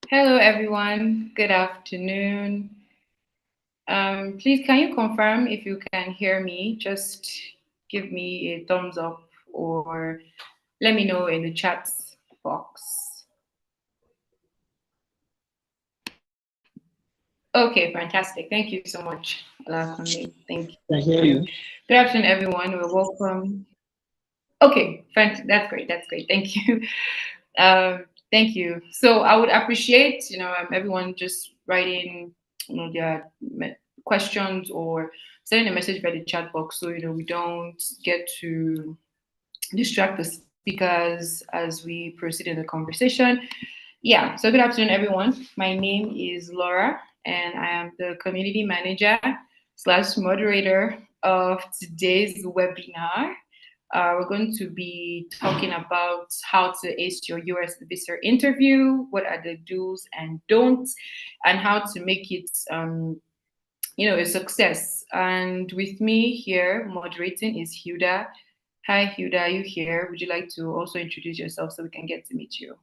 Hello, everyone. Good afternoon. Please, can you confirm if you can hear me? Just give me a thumbs up or let me know in the chat box. Okay, fantastic. Thank you so much, Alakunle. Thank you. I hear you. Good afternoon, everyone. We're welcome. Okay, that's great. That's great. Thank you. Thank you. So I would appreciate, everyone just writing, their questions or sending a message by the chat box, so we don't get to distract the speakers as we proceed in the conversation. Yeah. So good afternoon, everyone. My name is Laura, and I am the community manager slash moderator of today's webinar. We're going to be talking about how to ace your US visa interview, what are the do's and don'ts, and how to make it, a success. And with me here moderating is Hilda. Hi, Hilda, are you here? Would you like to also introduce yourself so we can get to meet you?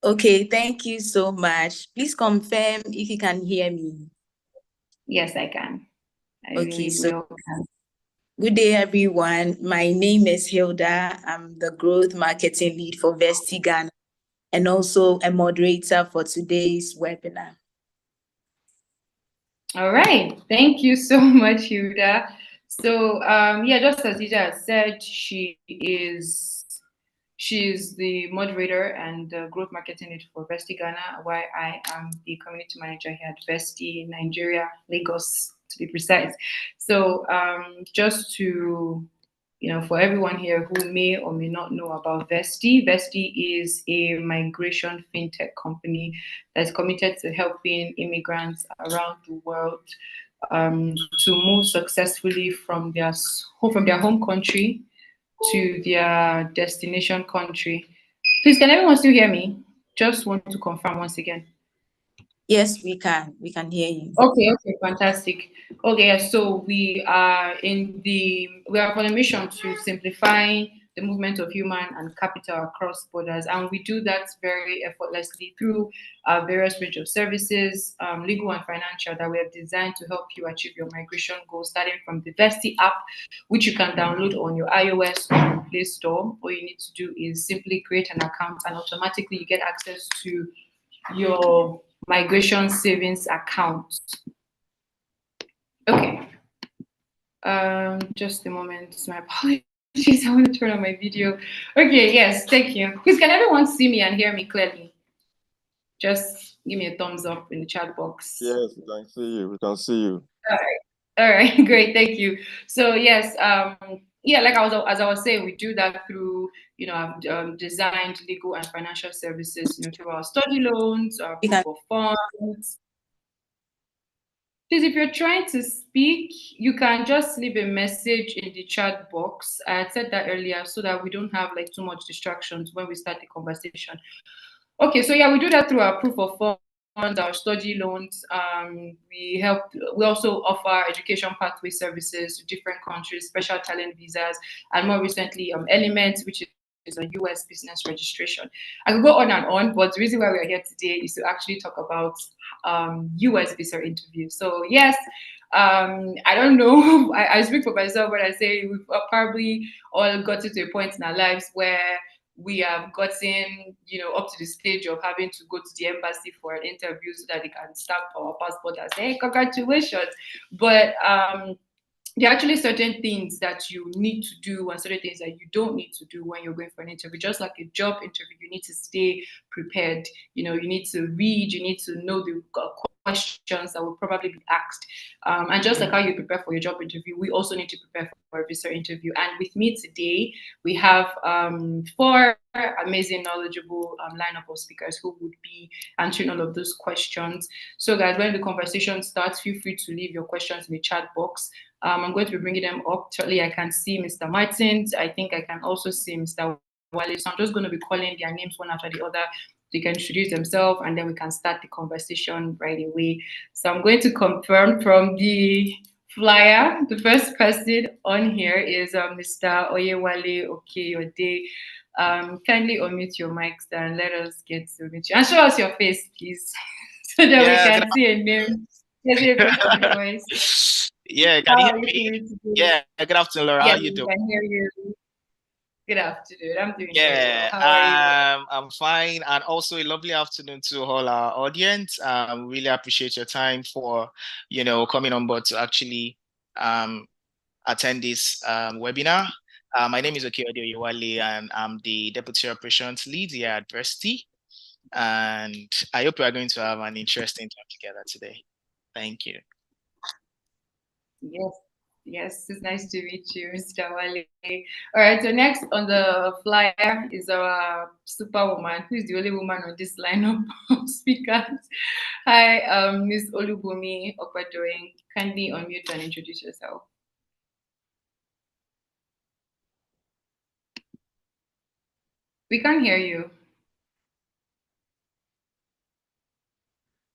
Okay, thank you so much. Please confirm if you can hear me. Yes, I can. Okay, so good day, everyone. My name is Hilda. I'm the growth marketing lead for Vesti Ghana and also a moderator for today's webinar. All right. Thank you so much, Hilda. So, just as Hilda said, she's the moderator and the growth marketing lead for Vesti Ghana, while I am the community manager here at Vesti Nigeria, Lagos, to be precise. So, just to for everyone here who may or may not know about Vesti, Vesti is a migration fintech company that's committed to helping immigrants around the world to move successfully from their home country to their destination country. Please, can everyone still hear me? Just want to confirm once again. Yes, we can. We can hear you. Okay, fantastic. Okay, so we are on a mission to simplify the movement of human and capital across borders, and we do that very effortlessly through various range of services, legal and financial, that we have designed to help you achieve your migration goals, starting from the Vesti app, which you can download on your iOS or your Play Store. All you need to do is simply create an account, and automatically you get access to your migration savings account. Okay. Just a moment. My apologies. I want to turn on my video. Okay, yes, thank you. Please, can everyone see me and hear me clearly? Just give me a thumbs up in the chat box. Yes, we can see you. We can see you. All right, great, thank you. So yes, like as I was saying, we do that through I've designed legal and financial services, through our study loans, our proof of funds. Please, if you're trying to speak, you can just leave a message in the chat box. I had said that earlier so that we don't have too much distractions when we start the conversation. Okay, so yeah, we do that through our proof of funds, our study loans. We also offer education pathway services to different countries, special talent visas, and more recently, Elements, which is a US business registration. I could go on and on, but the reason why we are here today is to actually talk about US visa interview. So yes, I don't know. I speak for myself when I say we've probably all gotten to a point in our lives where we have gotten, up to the stage of having to go to the embassy for an interview so that they can stamp our passport and say, hey, congratulations. But there are actually certain things that you need to do and certain things that you don't need to do when you're going for an interview. Just like a job interview, you need to stay prepared. You need to read, you need to know the questions that will probably be asked. And just like how you prepare for your job interview, we also need to prepare for a visa interview. And with me today, we have four amazing, knowledgeable lineup of speakers who would be answering all of those questions. So, guys, when the conversation starts, feel free to leave your questions in the chat box. I'm going to be bringing them up shortly. I can see Mr. Martins. I think I can also see Mr. Wale. So I'm just going to be calling their names one after the other. They can introduce themselves and then we can start the conversation right away. So I'm going to confirm from the flyer. The first person on here is Mr. Oyewale Okeyode. Kindly unmute your mics and let us get to meet you. And show us your face, please, so that we can see a name. Yeah, can you hear me? Yeah, good afternoon, Laura. Yes, how you doing? I can hear you. Good afternoon. I'm doing Yeah, well. How are you? I'm fine, and also a lovely afternoon to all our audience. Really appreciate your time for coming on board to actually attend this webinar. My name is Okeyode Oyewale, and I'm the Deputy Operations Lead here at Versity. And I hope we are going to have an interesting time together today. Thank you. Yes, it's nice to meet you, Mr. Wale. All right, so next on the flyer is our superwoman, who is the only woman on this lineup of speakers. Hi, Ms. Olubumi Okwadoyin. Kindly unmute and introduce yourself. We can't hear you.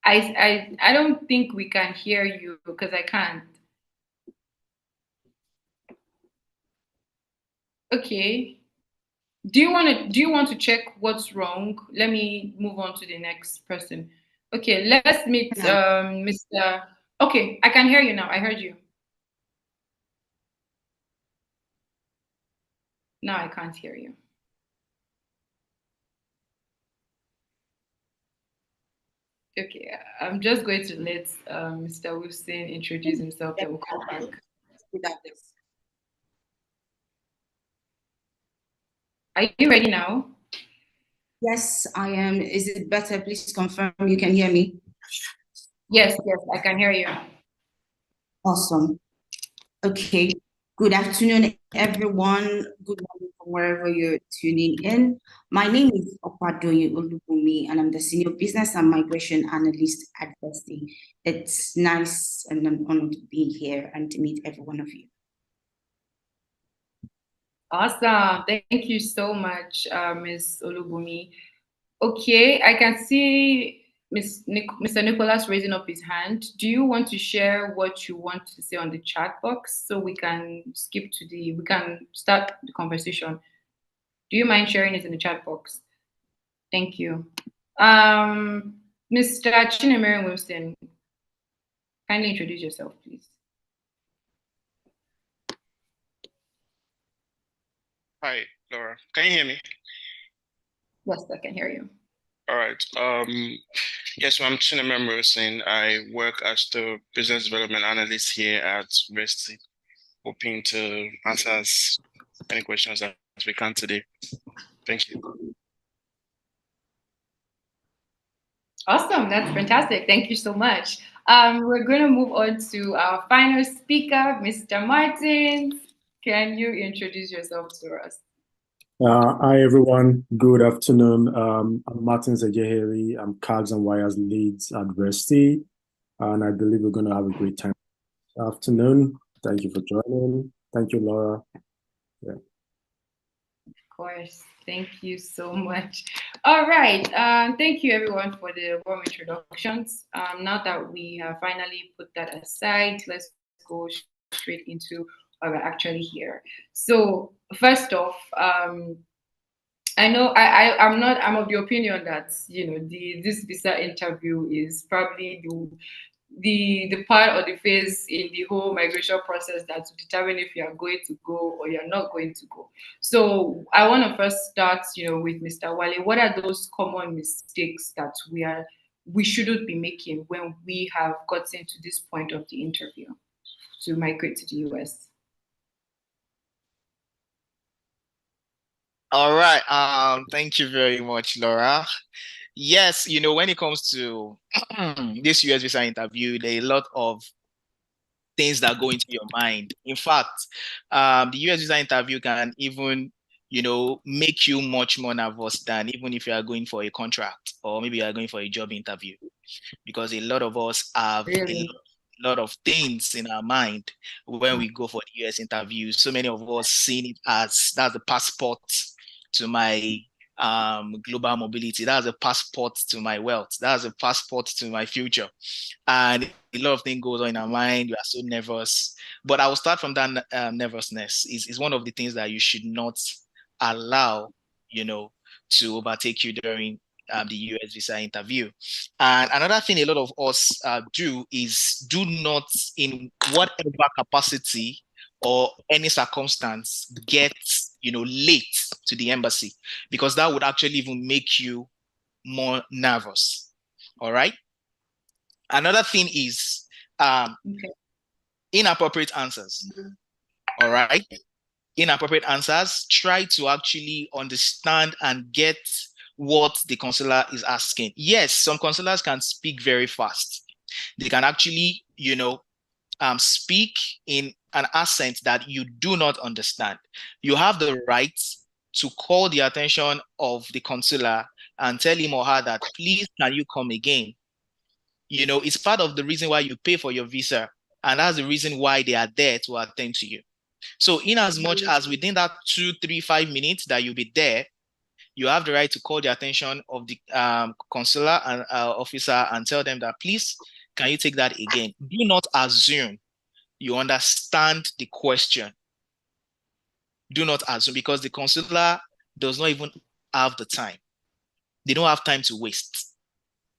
I don't think we can hear you because I can't. Okay. Do you want to check what's wrong? Let me move on to the next person. Okay, let's meet Mr. Okay, I can hear you now. I heard you. Now I can't hear you. Okay, I'm just going to let Mr. Wilson introduce himself, then we'll come back. Are you ready now? Yes, I am. Is it better? Please confirm you can hear me. Yes, I can hear you. Awesome. Okay. Good afternoon, everyone. Good morning from wherever you're tuning in. My name is Okwadoyin Olubumi, and I'm the Senior Business and Migration Analyst at Versity. It's nice and an honor to be here and to meet every one of you. Awesome. Thank you so much, Ms. Olubumi. Okay, I can see Mr. Nicholas raising up his hand. Do you want to share what you want to say on the chat box so we can we can start the conversation? Do you mind sharing it in the chat box? Thank you. Mr. Chinemere Wilson, kindly introduce yourself, please. Hi, Laura. Can you hear me? Yes, I can hear you. All right. Yes, so I'm Chinemere Wilson. I work as the business development analyst here at Versity, hoping to answer as many questions as we can today. Thank you. Awesome, that's fantastic. Thank you so much. We're going to move on to our final speaker, Mr. Martins. Can you introduce yourself to us? Hi, everyone. Good afternoon. I'm Martins Ejeheri. I'm Cards and Wires Leads at Versity, and I believe we're going to have a great time this afternoon. Thank you for joining. Thank you, Laura. Yeah. Of course. Thank you so much. All right. Thank you, everyone, for the warm introductions. Now that we have finally put that aside, let's go straight into what we're actually here. So first off, I know I'm of the opinion that this visa interview is probably the part or the phase in the whole migration process that will determine if you are going to go or you're not going to go. So I want to first start, with Mr. Wale. What are those common mistakes that we shouldn't be making when we have gotten to this point of the interview? to migrate to the US? All right. Thank you very much, Laura. Yes, when it comes to this US visa interview, there are a lot of things that go into your mind. In fact, the US visa interview can even, make you much more nervous than even if you are going for a contract or maybe you are going for a job interview, because a lot of us have Really? a lot of things in our mind when we go for the US interview. So many of us seen it as that's the passport to my global mobility. That's a passport to my wealth. That's a passport to my future. And a lot of things goes on in our mind. You are so nervous. But I will start from that nervousness. Is one of the things that you should not allow, to overtake you during the US visa interview. And another thing a lot of us do is do not, in whatever capacity or any circumstance, get late to the embassy, because that would actually even make you more nervous. All right. Another thing is inappropriate answers. All right. Inappropriate answers. Try to actually understand and get what the consular is asking. Yes, some consulars can speak very fast. They can actually, speak in an accent that you do not understand. You have the right to call the attention of the consular and tell him or her that, please, can you come again? It's part of the reason why you pay for your visa, and that's the reason why they are there to attend to you. So in as much as within that 2, 3, 5 minutes that you'll be there, you have the right to call the attention of the consular and officer and tell them that, please, can you take that again? Do not assume you understand the question. Do not assume, because the consular does not even have the time. They don't have time to waste.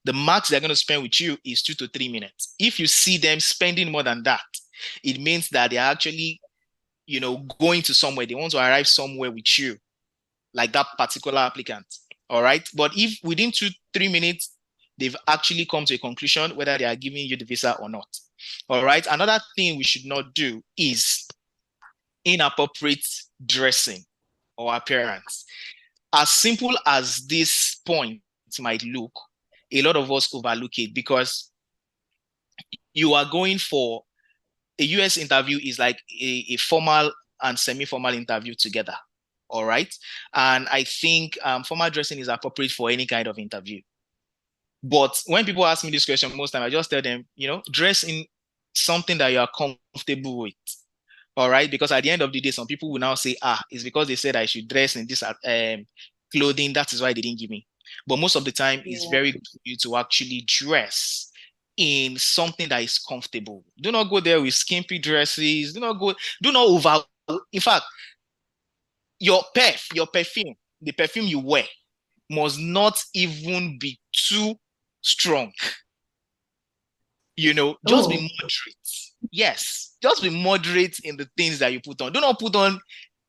The max they're going to spend with you is 2 to 3 minutes. If you see them spending more than that, it means that they're actually, going to somewhere. They want to arrive somewhere with you, like that particular applicant. All right. But if within 2, 3 minutes, they've actually come to a conclusion whether they are giving you the visa or not. All right. Another thing we should not do is inappropriate dressing or appearance. As simple as this point might look, a lot of us overlook it, because you are going for a US interview is like a formal and semi-formal interview together. All right. And I think formal dressing is appropriate for any kind of interview. But when people ask me this question, most time I just tell them, dress in something that you are comfortable with. All right. Because at the end of the day, some people will now say, it's because they said I should dress in this clothing. That is why they didn't give me. But most of the time, it's very good for you to actually dress in something that is comfortable. Do not go there with skimpy dresses. Do not over. In fact, your perfume, the perfume you wear must not even be too strong. Just be moderate. Yes, just be moderate in the things that you put on. Do not put on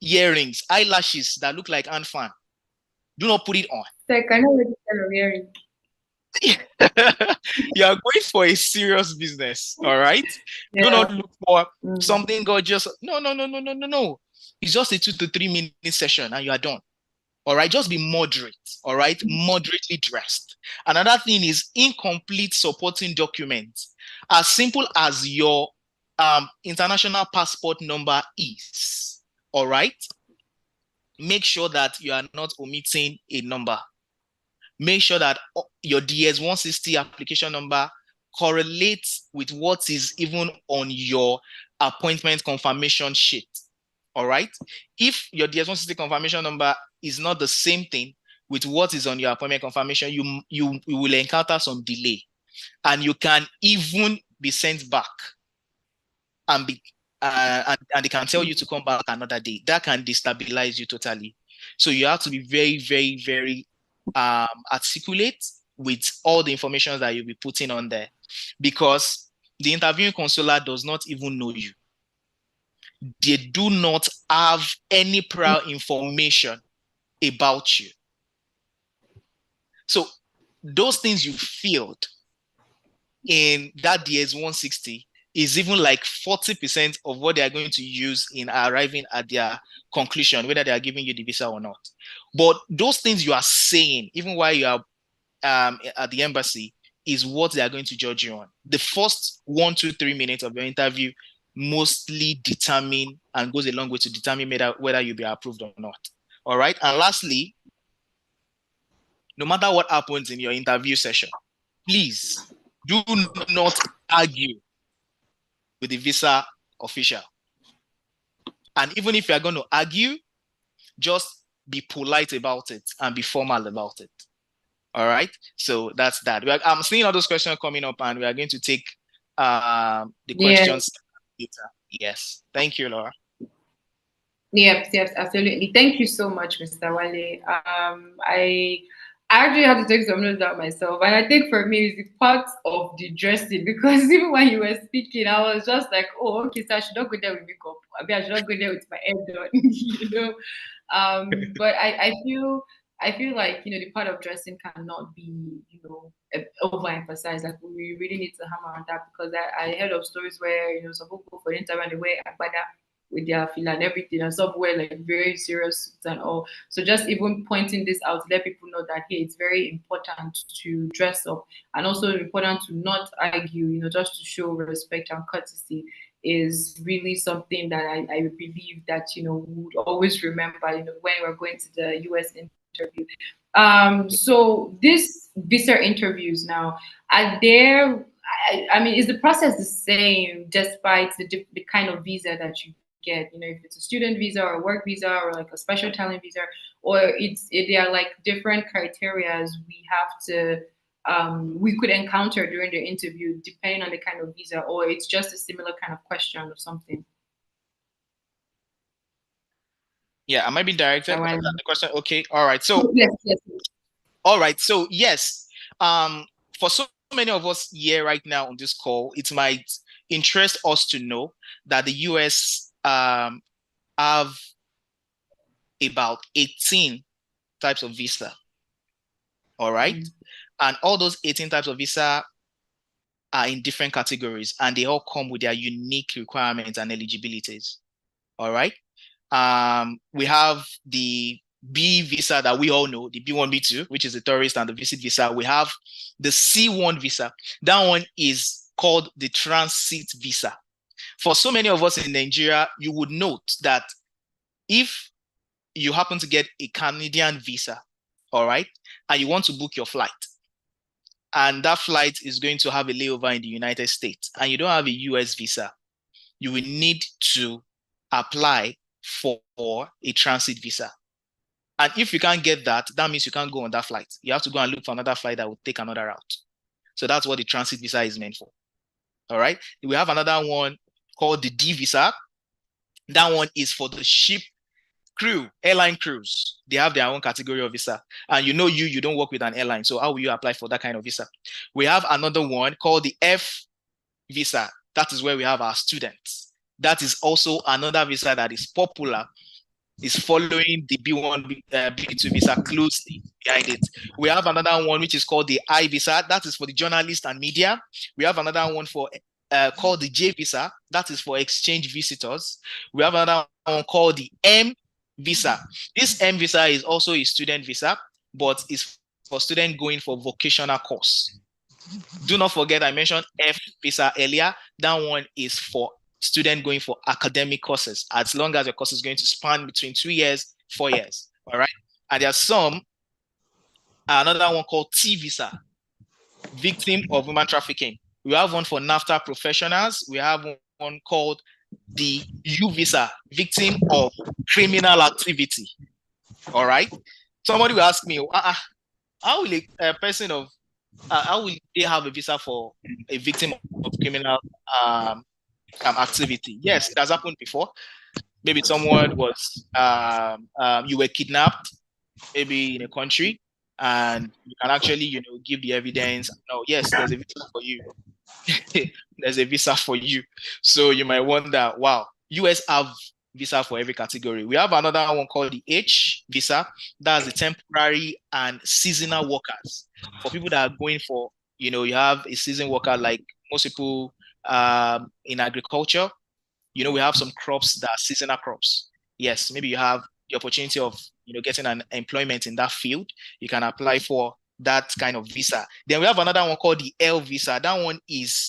earrings, eyelashes that look like ant fan. Do not put it on. Like, I know what you're wearing. You are going for a serious business, all right? Yeah. Do not look for something gorgeous. No. It's just a 2 to 3 minute session and you are done. All right, just be moderate. All right, moderately dressed. Another thing is incomplete supporting documents. As simple as your international passport number is. All right, make sure that you are not omitting a number. Make sure that your DS-160 application number correlates with what is even on your appointment confirmation sheet. All right. If your DS-160 confirmation number is not the same thing with what is on your appointment confirmation, you will encounter some delay, and you can even be sent back and they can tell you to come back another day. That can destabilize you totally. So you have to be very, very, very articulate with all the information that you'll be putting on there, because the interviewing consular does not even know you. They do not have any prior information about you. So those things you filled in that DS-160 is even like 40% of what they are going to use in arriving at their conclusion, whether they are giving you the visa or not. But those things you are saying, even while you are at the embassy, is what they are going to judge you on. The first 1, 2, 3 minutes of your interview mostly determine and goes a long way to determine whether you'll be approved or not. All right. And lastly, no matter what happens in your interview session, please do not argue with the visa official. And even if you're going to argue, just be polite about it and be formal about it. All right. So that's that. I'm seeing all those questions coming up, and we are going to take the questions later. Yes. Thank you, Laura. Yes, absolutely. Thank you so much, Mr. Wale. I actually have to take some notes down myself, and I think for me it's the part of the dressing, because even when you were speaking, I was just like, oh, okay, so I should not go there with makeup. I should not go there with my hair done, you know. But I feel like, you know, the part of dressing cannot be, you know, overemphasized. Like, we really need to hammer on that, because I heard of stories where, you know, some people go for the interview and they wear agbada with their feel and everything, and some wear like very serious suits and all. So just even pointing this out, let people know that, hey, it's very important to dress up, and also important to not argue, you know, just to show respect and courtesy is really something that I believe that, you know, we would always remember, you know, when we're going to the US interview. So this visa interviews now, are there, I mean, is the process the same despite the kind of visa that you get? You know, if it's a student visa or a work visa or like a special talent visa, or they are like different criterias we have to we could encounter during the interview depending on the kind of visa, or it's just a similar kind of question or something? Yeah, I might be directed the question. Okay, all right. So yes. All right. So yes, for so many of us here right now on this call, it might interest us to know that the US have about 18 types of visa. All right. And all those 18 types of visa are in different categories, and they all come with their unique requirements and eligibilities. All right. We have the B visa that we all know, the B1, B2, which is the tourist and the visit visa. We have the C1 visa. That one is called the transit visa. For so many of us in Nigeria, you would note that if you happen to get a Canadian visa, all right, and you want to book your flight, and that flight is going to have a layover in the United States, and you don't have a US visa, you will need to apply for a transit visa. And if you can't get that, that means you can't go on that flight. You have to go and look for another flight that will take another route. So that's what the transit visa is meant for. All right. We have another one called the D visa. That one is for the ship crew, airline crews. They have their own category of visa. And you know, you don't work with an airline. So how will you apply for that kind of visa? We have another one called the F visa. That is where we have our students. That is also another visa that is popular, is following the B1, B2 visa closely behind it. We have another one which is called the I visa. That is for the journalists and media. We have another one for called the J visa. That is for exchange visitors. We have another one called the M visa. This M visa is also a student visa, but it's for students going for vocational course. Do not forget, I mentioned F visa earlier. That one is for student going for academic courses, as long as your course is going to span between 2 years, 4 years. All right. And there's another one called T visa, victim of human trafficking. We have one for NAFTA professionals. We have one called the U visa, victim of criminal activity. All right. Somebody will ask me, how will a person of how will they have a visa for a victim of criminal activity? Yes, it has happened before. Maybe someone was you were kidnapped, maybe in a country, and you can actually, give the evidence. No, yes, there's a visa for you. There's a visa for you. So you might wonder, wow, US have visa for every category. We have another one called the H visa. That's the temporary and seasonal workers. For people that are going for, you have a season worker, like most people in agriculture, we have some crops that are seasonal crops. Yes, maybe you have the opportunity of getting an employment in that field. You can apply for that kind of visa. Then we have another one called the L visa. That one is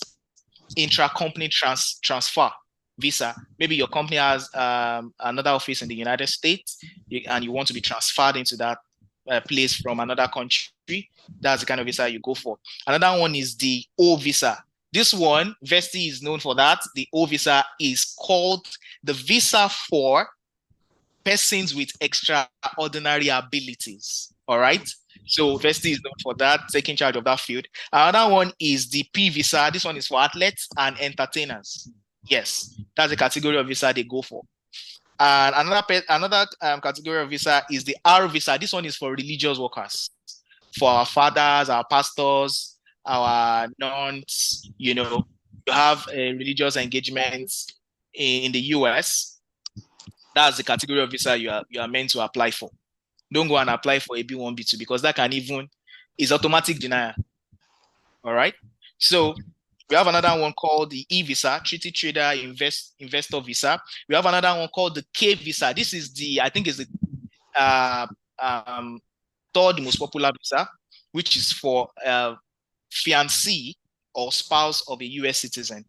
intra-company transfer visa. Maybe your company has another office in the United States, and you want to be transferred into that place from another country. That's the kind of visa you go for. Another one is the O visa. This one, Vesti is known for that. The O visa is called the visa for persons with extraordinary abilities. All right. So Vesti is known for that, taking charge of that field. Another one is the P visa. This one is for athletes and entertainers. Yes, that's the category of visa they go for. And another category of visa is the R visa. This one is for religious workers, for our fathers, our pastors, our nuns. You have religious engagements in the US. That's the category of visa you are meant to apply for. Don't go and apply for a B1, B2 because that is automatic denial. All right. So we have another one called the E visa, Treaty Trader Investor visa. We have another one called the K visa. This is I think is the third most popular visa, which is for fiancé or spouse of a US citizen.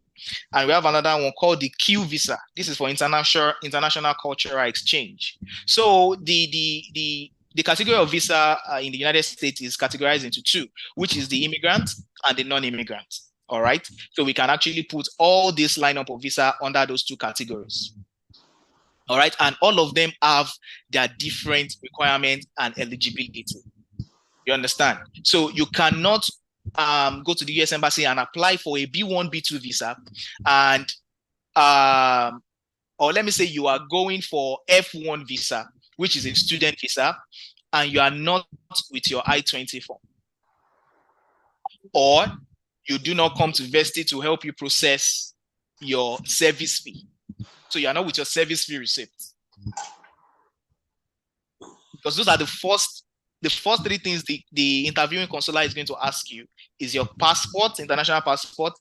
And we have another one called the Q visa. This is for international cultural exchange. So the category of visa in the United States is categorized into two, which is the immigrant and the non-immigrant. All right. So we can actually put all this lineup of visa under those two categories. All right. And all of them have their different requirements and eligibility. You understand? So you cannot go to the US Embassy and apply for a B1, B2 visa, and or let me say you are going for F1 visa, which is a student visa, and you are not with your I-20 form, or you do not come to Vesti to help you process your service fee. So you are not with your service fee receipt, because those are the first three things the interviewing consular is going to ask you is your passport, international passport,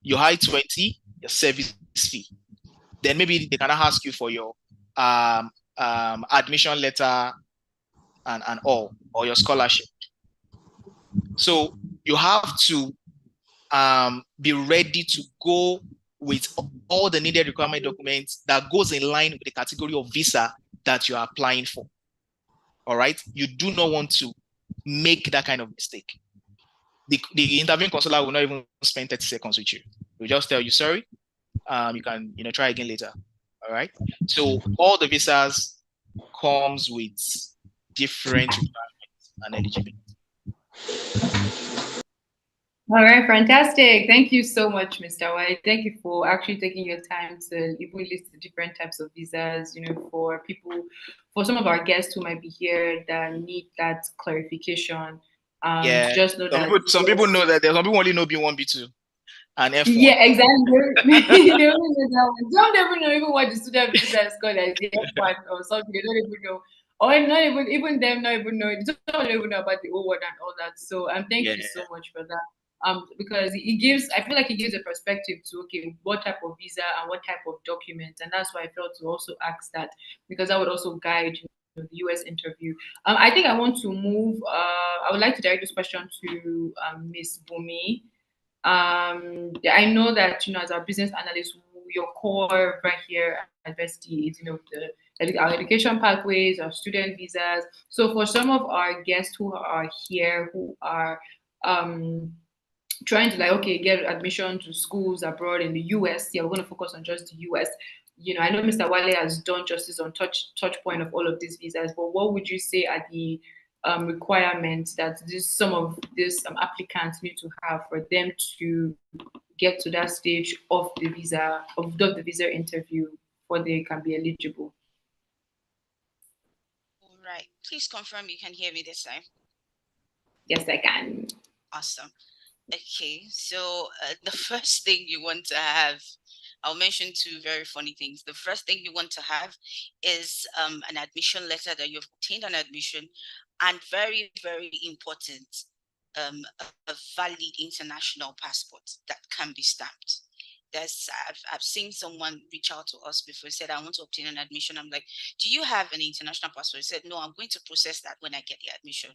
your I-20, your service fee. Then maybe they can ask you for your admission letter and all, or your scholarship. So you have to be ready to go with all the needed requirement documents that goes in line with the category of visa that you are applying for. All right. You do not want to make that kind of mistake. The interviewing consular will not even spend 30 seconds with you. We'll just tell you, sorry, you can try again later. All right. So all the visas comes with different requirements and eligibility. All right, fantastic. Thank you so much, Mr. White. Thank you for actually taking your time to even list the different types of visas, for some of our guests who might be here that need that clarification. Yeah. Just know some people know that. Some people only know B1, B2, and F1. Yeah, exactly. They only know that one. Don't even know even what the student visa is called as the F1 or something. They don't even know. Or not even them not even know. They don't even know about the O word and all that. So thank you so much for that. Because I feel like it gives a perspective to, okay, what type of visa and what type of document. And that's why I felt to also ask that, because that would also guide the US interview. I think I want to move, I would like to direct this question to Ms. Bumi. I know that, as our business analyst, your core right here at Vesti is, our education pathways, our student visas. So for some of our guests who are here, who are trying to get admission to schools abroad in the US. Yeah, we're going to focus on just the US. I know Mr. Wale has done justice on touch point of all of these visas, but what would you say are the requirements that some of these applicants need to have for them to get to that stage of the visa interview before they can be eligible? All right. Please confirm you can hear me this time. Yes, I can. Awesome. Okay, so the first thing you want to have, I'll mention two very funny things. The first thing you want to have is an admission letter that you've obtained an admission, and very, very important, a valid international passport that can be stamped. I've seen someone reach out to us before, said, I want to obtain an admission. I'm like, do you have an international passport? He said, no, I'm going to process that when I get the admission.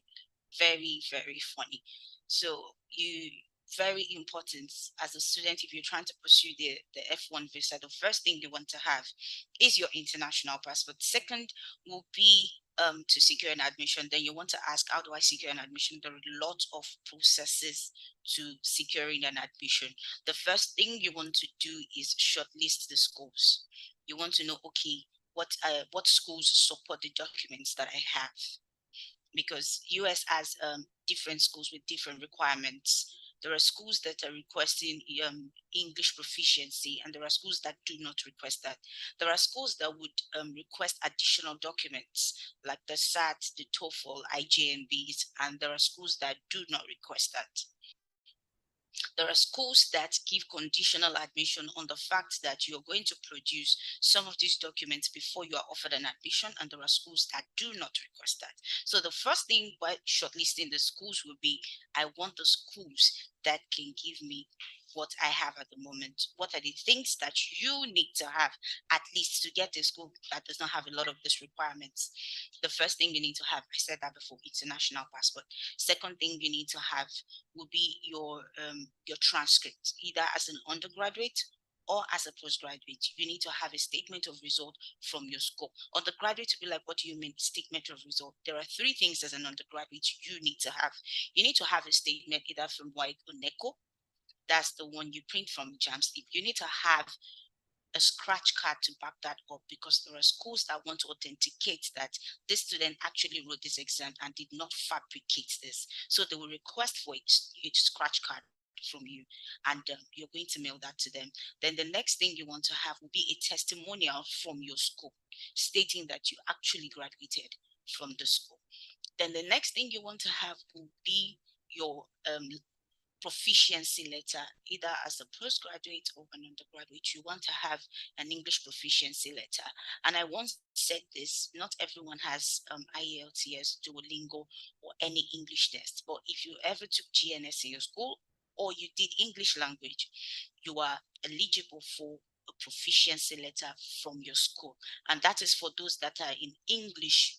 Very, very funny. So very important as a student, if you're trying to pursue the F1 visa, the first thing you want to have is your international passport. Second will be to secure an admission. Then you want to ask, how do I secure an admission? There are a lot of processes to securing an admission. The first thing you want to do is shortlist the schools. You want to know, okay, what schools support the documents that I have, because US has different schools with different requirements. There are schools that are requesting English proficiency, and there are schools that do not request that. There are schools that would request additional documents like the SAT, the TOEFL, IJMBs, and there are schools that do not request that. There are schools that give conditional admission on the fact that you're going to produce some of these documents before you are offered an admission, and there are schools that do not request that. So the first thing by shortlisting the schools will be, I want the schools that can give me what I have at the moment. What are the things that you need to have at least to get a school that does not have a lot of these requirements? The first thing you need to have, I said that before, international passport. Second thing you need to have will be your transcript, either as an undergraduate or as a postgraduate. You need to have a statement of result from your school. Undergraduate to be like, what do you mean statement of result? There are three things as an undergraduate you need to have. You need to have a statement either from WAEC or NECO. That's the one you print from JAMSTIP. You need to have a scratch card to back that up, because there are schools that want to authenticate that this student actually wrote this exam and did not fabricate this. So they will request for a scratch card from you, and you're going to mail that to them. Then the next thing you want to have will be a testimonial from your school stating that you actually graduated from the school. Then the next thing you want to have will be your proficiency letter, either as a postgraduate or an undergraduate. You want to have an English proficiency letter. And I once said this, not everyone has IELTS, Duolingo, or any English test. But if you ever took GNS in your school, or you did English language, you are eligible for a proficiency letter from your school. And that is for those that are in English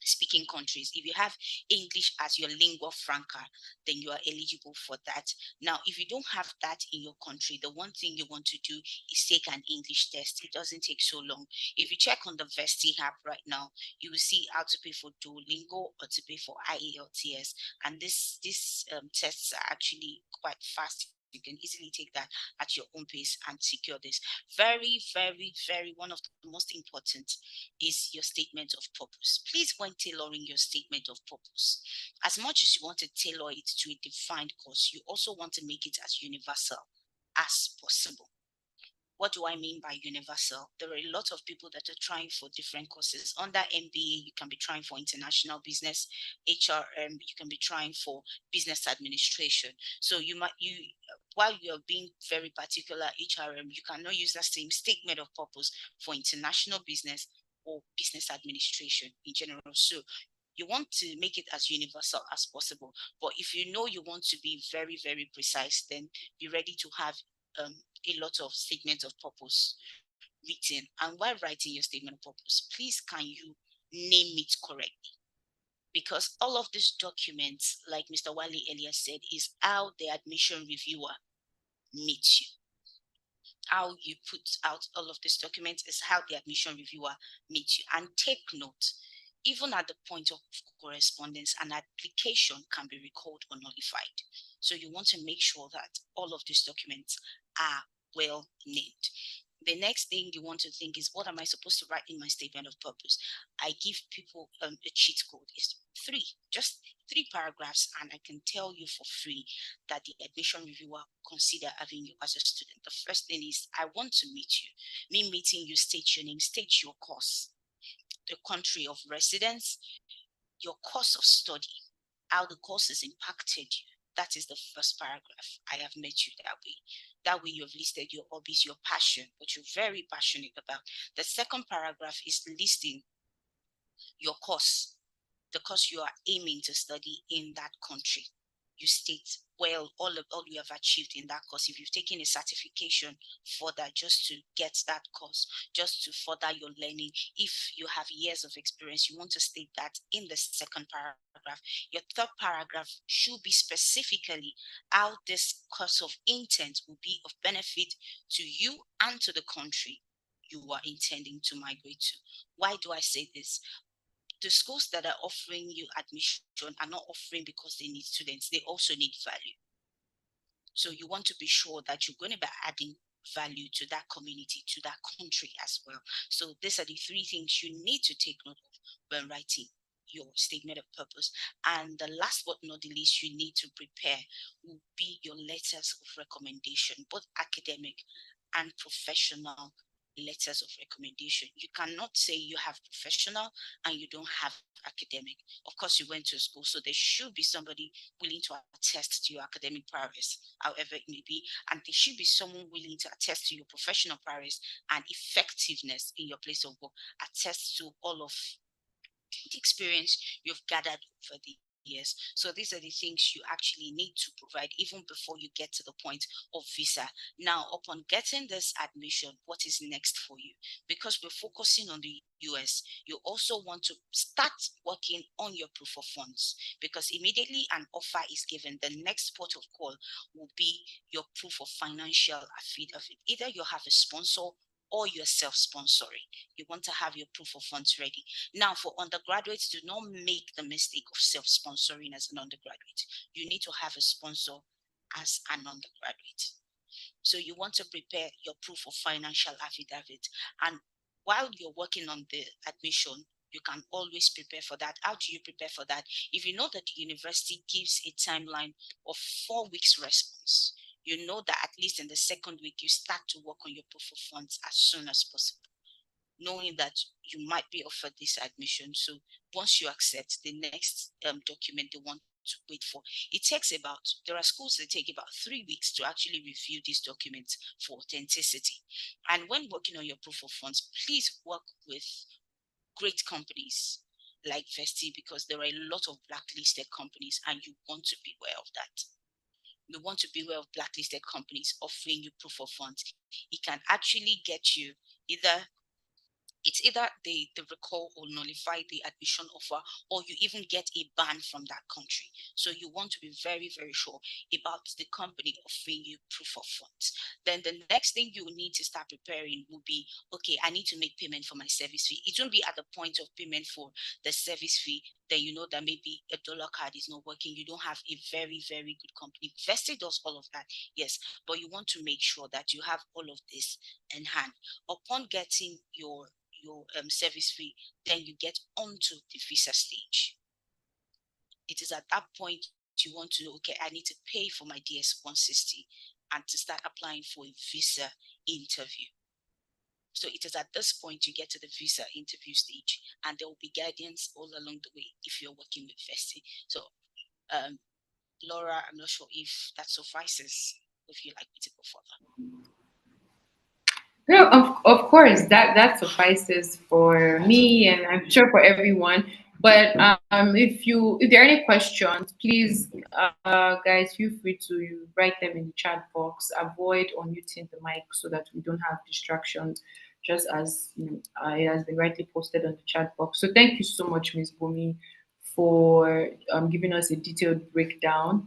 speaking countries. If you have English as your lingua franca, then you are eligible for that. Now, if you don't have that in your country, the one thing you want to do is take an English test. It doesn't take so long. If you check on the Vesti app right now, you will see how to pay for Duolingo or to pay for IELTS. And these tests are actually quite fast. You can easily take that at your own pace and secure this. Very, very, very, one of the most important is your statement of purpose. Please, when tailoring your statement of purpose, as much as you want to tailor it to a defined course, you also want to make it as universal as possible. What do I mean by universal? There are a lot of people that are trying for different courses. Under MBA, you can be trying for international business. HRM, you can be trying for business administration. So while you're being very particular, HRM, you cannot use that same statement of purpose for international business or business administration in general. So you want to make it as universal as possible. But if you know you want to be very, very precise, then be ready to have a lot of statements of purpose written. And while writing your statement of purpose, please can you name it correctly? Because all of these documents, like Mr. Wale earlier said, is how the admission reviewer meets you. How you put out all of these documents is how the admission reviewer meets you. And take note, even at the point of correspondence, an application can be recalled or nullified. So you want to make sure that all of these documents are well named. The next thing you want to think is, what am I supposed to write in my statement of purpose? I give people a cheat code. It's just three paragraphs, and I can tell you for free that the admission reviewer consider having you as a student. The first thing is, I want to meet you. Me meeting you, state your name, state your course, the country of residence, your course of study, how the course has impacted you. That is the first paragraph. I have met you that way. That way you have listed your hobbies, your passion, what you're very passionate about. The second paragraph is listing your course, the course you are aiming to study in that country. you state well all you have achieved in that course. If you've taken a certification for that, just to get that course, just to further your learning. If you have years of experience, you want to state that in the second paragraph. Your third paragraph should be specifically how this course of intent will be of benefit to you and to the country you are intending to migrate to. Why do I say this? The schools that are offering you admission are not offering because they need students, they also need value. So you want to be sure that you're going to be adding value to that community, to that country as well. So these are the three things you need to take note of when writing your statement of purpose. And the last but not the least you need to prepare will be your letters of recommendation, both academic and professional letters of recommendation. You cannot say you have professional and you don't have academic. Of course, you went to school, so there should be somebody willing to attest to your academic prowess, however it may be, and there should be someone willing to attest to your professional prowess and effectiveness in your place of work, attest to all of the experience you've gathered over the years. So these are the things you actually need to provide even before you get to the point of visa. Now, upon getting this admission, what is next for you? Because we're focusing on the US, you also want to start working on your proof of funds, because immediately an offer is given, the next port of call will be your proof of financial affidavit. Either you have a sponsor or you're self-sponsoring. You want to have your proof of funds ready. Now, for undergraduates, do not make the mistake of self-sponsoring as an undergraduate. You need to have a sponsor as an undergraduate. So you want to prepare your proof of financial affidavit. And while you're working on the admission, you can always prepare for that. How do you prepare for that? If you know that the university gives a timeline of 4 weeks response, you know that at least in the second week, you start to work on your proof of funds as soon as possible, knowing that you might be offered this admission. So once you accept, the next document they want to wait for, there are schools that take about 3 weeks to actually review these documents for authenticity. And when working on your proof of funds, please work with great companies like Vesti, because there are a lot of blacklisted companies and you want to be aware of that. You want to be aware of blacklisted companies offering you proof of funds. It can actually get you either they recall or nullify the admission offer, or you even get a ban from that country. So you want to be very, very sure about the company offering you proof of funds. Then the next thing you need to start preparing will be, okay, I need to make payment for my service fee. It won't be at the point of payment for the service fee, then you know that maybe a dollar card is not working. You don't have a very, very good company. Vesti does all of that, yes, but you want to make sure that you have all of this in hand. Upon getting your service fee, then you get onto the visa stage. It is at that point you want to know, okay, I need to pay for my DS 160 and to start applying for a visa interview. So it is at this point you get to the visa interview stage, and there will be guidance all along the way if you're working with Vesti. So Laura, I'm not sure if that suffices, if you'd like me to go further. No, of course, that suffices for me, and I'm sure for everyone. But if there are any questions, please, guys, feel free to write them in the chat box. Avoid unmuting the mic so that we don't have distractions, just as it has been rightly posted on the chat box. So thank you so much, Ms. Bumi, for giving us a detailed breakdown.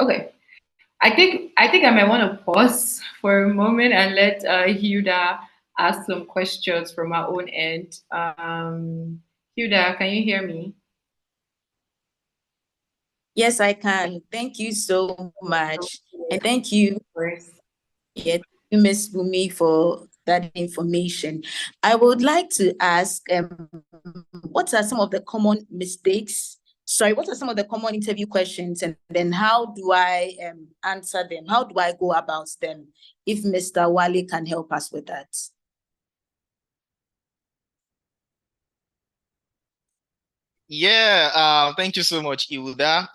Okay. I think I might want to pause for a moment and let Hilda ask some questions from our own end. Hilda, can you hear me? Yes, I can. Thank you so much. And thank you, Ms. Bumi, for that information. I would like to ask, what are some of the common mistakes? What are some of the common interview questions, and then how do I answer them? How do I go about them? If Mr. Wale can help us with that. Yeah, thank you so much, Hilda.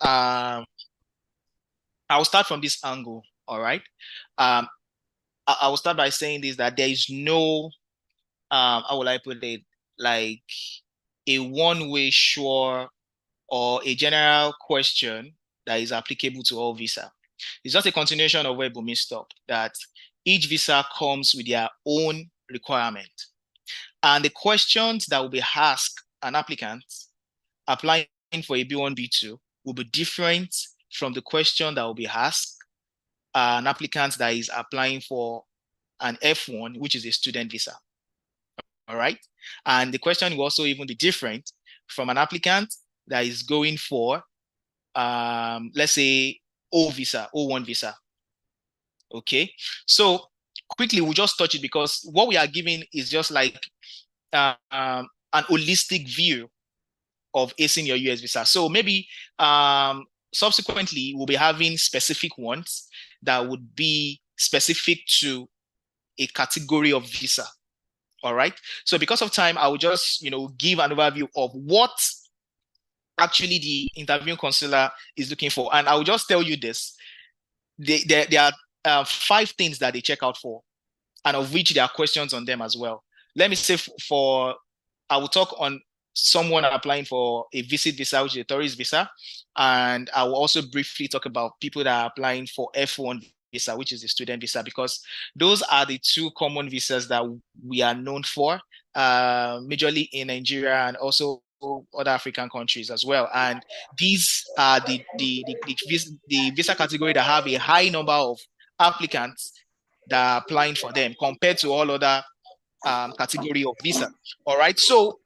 I'll start from this angle, all right? I will start by saying this, that there is no, how will I put it, like a one-way sure or a general question that is applicable to all visa. It's just a continuation of where Bumi stopped, that each visa comes with their own requirement. And the questions that will be asked an applicant applying for a B1, B2 will be different from the question that will be asked an applicant that is applying for an F1, which is a student visa. All right. And the question will also even be different from an applicant that is going for, let's say, O1 visa. Okay. So quickly, we'll just touch it because what we are giving is just like an holistic view of acing your US visa. So maybe subsequently, we'll be having specific ones that would be specific to a category of visa. All right. So because of time, I will just, give an overview of what actually the interviewing consular is looking for. And I will just tell you this. There are 5 things that they check out for, and of which there are questions on them as well. Let me say I will talk on someone applying for a visit visa, which is a tourist visa. And I will also briefly talk about people that are applying for F1 visa, which is the student visa, because those are the 2 common visas that we are known for, majorly in Nigeria and also other African countries as well. And these are the visa category that have a high number of applicants that are applying for them compared to all other category of visa. All right. So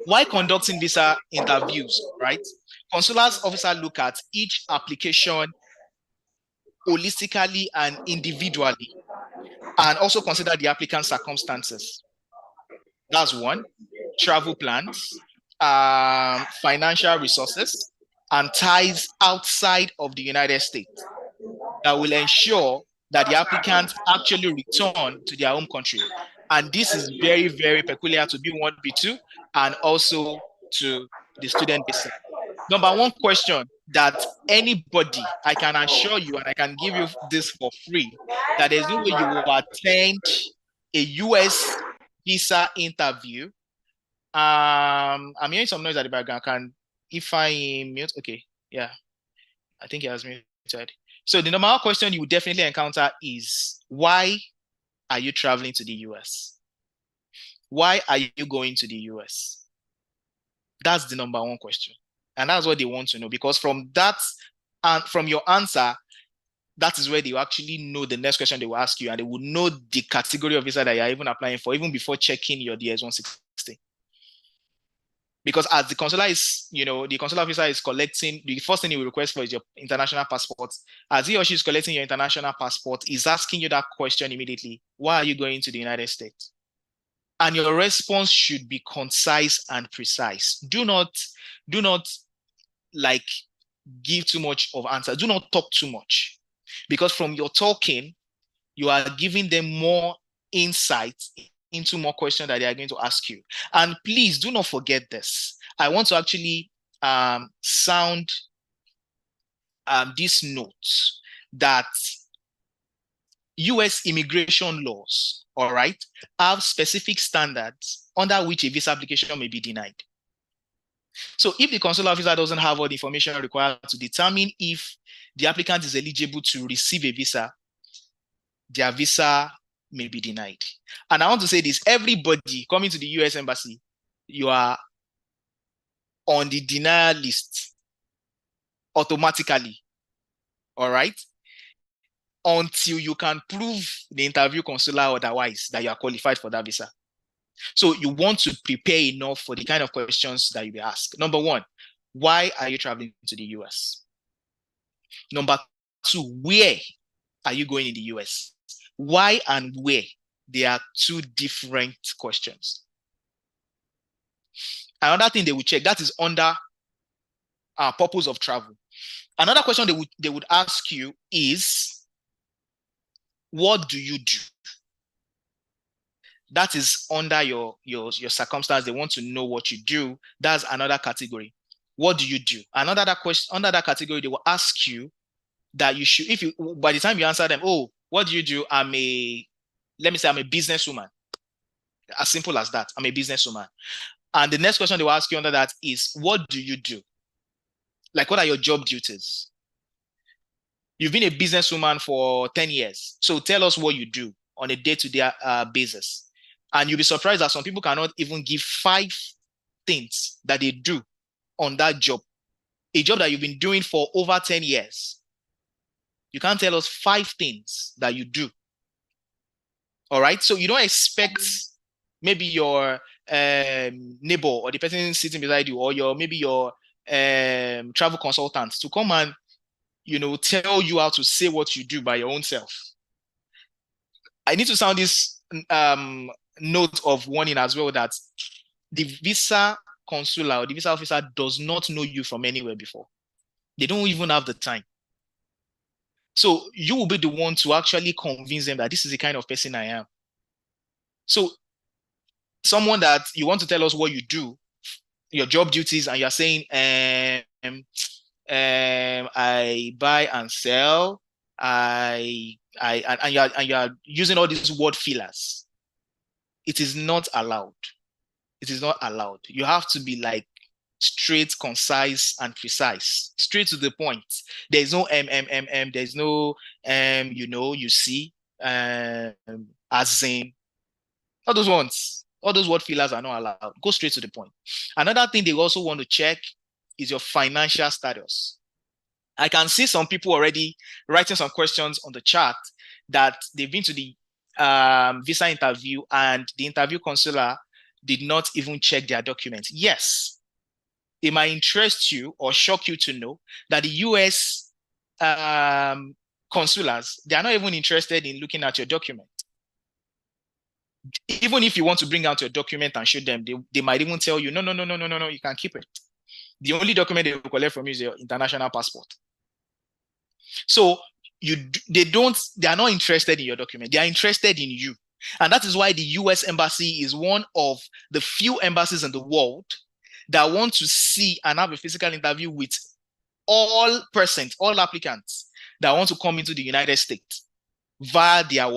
while conducting visa interviews, right, consulars officer look at each application holistically and individually, and also consider the applicant's circumstances. That's one. Travel plans, financial resources, and ties outside of the United States that will ensure that the applicants actually return to their home country. And this is very, very peculiar to B1, B2, and also to the student visa. Number 1 question that anybody, I can assure you, and I can give you this for free, that there's no way you will attend a US visa interview. I'm hearing some noise at the background. If I mute, okay, yeah, I think he has muted. So the normal question you will definitely encounter is, why are you traveling to the US? Why are you going to the US? That's the number 1 question. And that's what they want to know, because from that, and from your answer, that is where they will actually know the next question they will ask you, and they will know the category of visa that you are even applying for, even before checking your DS-160. Because as the consular is, the consular officer is collecting, the first thing he will request for is your international passport. As he or she is collecting your international passport, he's asking you that question immediately. Why are you going to the United States? And your response should be concise and precise. Do not like give too much of answer. Do not talk too much, because from your talking, you are giving them more insight into more questions that they are going to ask you. And please do not forget this. I want to actually sound this note that US immigration laws, all right, have specific standards under which a visa application may be denied. So if the consular officer doesn't have all the information required to determine if the applicant is eligible to receive a visa, their visa may be denied. And I want to say this, everybody coming to the US embassy, you are on the denial list automatically, all right? Until you can prove the interview consular otherwise that you are qualified for that visa. So you want to prepare enough for the kind of questions that you will ask. Number 1, why are you traveling to the US? Number 2, where are you going in the US? Why and where? They are 2 different questions. Another thing they will check, that is under purpose of travel. Another question they would ask you is, what do you do? That is under your circumstance. They want to know what you do. That's another category. What do you do? Another question under that category, they will ask you that you should, if you, by the time you answer them, oh, what do you do? Let me say I'm a businesswoman. As simple as that. I'm a businesswoman. And the next question they will ask you under that is, what do you do? Like, what are your job duties? You've been a businesswoman for 10 years. So tell us what you do on a day-to-day basis. And you'll be surprised that some people cannot even give 5 things that they do on that job. A job that you've been doing for over 10 years. You can't tell us 5 things that you do. All right. So you don't expect maybe your neighbor or the person sitting beside you, or maybe your travel consultant to come and, tell you how to say what you do by your own self. I need to sound this note of warning as well, that the visa consular or the visa officer does not know you from anywhere before. They don't even have the time. So you will be the one to actually convince them that this is the kind of person I am. So someone that you want to tell us what you do, your job duties, and you're saying, I buy and sell, and you're using all these word fillers. It is not allowed. It is not allowed. You have to be like straight, concise, and precise, straight to the point. There's no there's no you see, as in, all those ones, all those word fillers are not allowed. Go straight to the point. Another thing they also want to check is your financial status. I can see some people already writing some questions on the chat that they've been to the visa interview and the interview consular did not even check their documents. Yes, it might interest you or shock you to know that the US consulars, they are not even interested in looking at your document. Even if you want to bring out your document and show them, they might even tell you, no, you can keep it. The only document they will collect from you is your international passport. So they are not interested in your document. They are interested in you. And that is why the US embassy is one of the few embassies in the world that want to see and have a physical interview with all applicants that want to come into the United States via their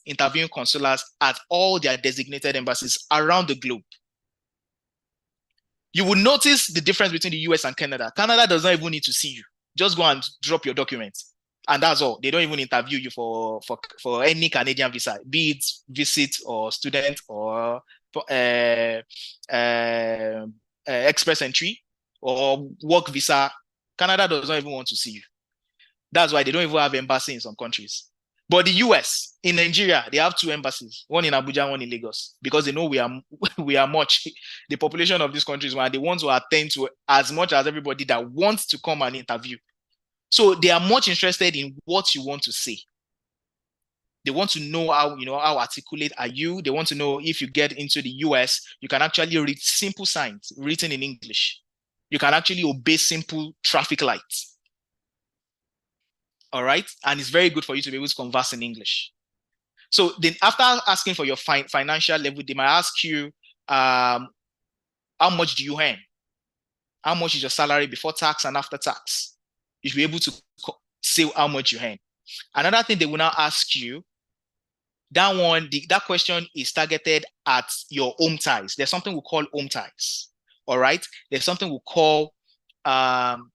interviewing consulars at all their designated embassies around the globe. You will notice the difference between the US and Canada. Canada does not even need to see you. Just go and drop your documents. And that's all. They don't even interview you for any Canadian visa, be it visit or student or express entry or work visa. Canada does not even want to see you. That's why they don't even have embassy in some countries. But the US, in Nigeria, they have 2 embassies, one in Abuja, one in Lagos, because they know we are much. The population of these countries, and they want to attend to as much as everybody that wants to come and interview. So they are much interested in what you want to say. They want to know how articulate are you. They want to know if you get into the US, you can actually read simple signs written in English. You can actually obey simple traffic lights. All right. And it's very good for you to be able to converse in English. So then after asking for your financial level, they might ask you, how much do you earn? How much is your salary before tax and after tax? You should be able to say how much you earn. Another thing they will now ask you, that question is targeted at your home ties. There's something we call home ties. All right. There's something we call home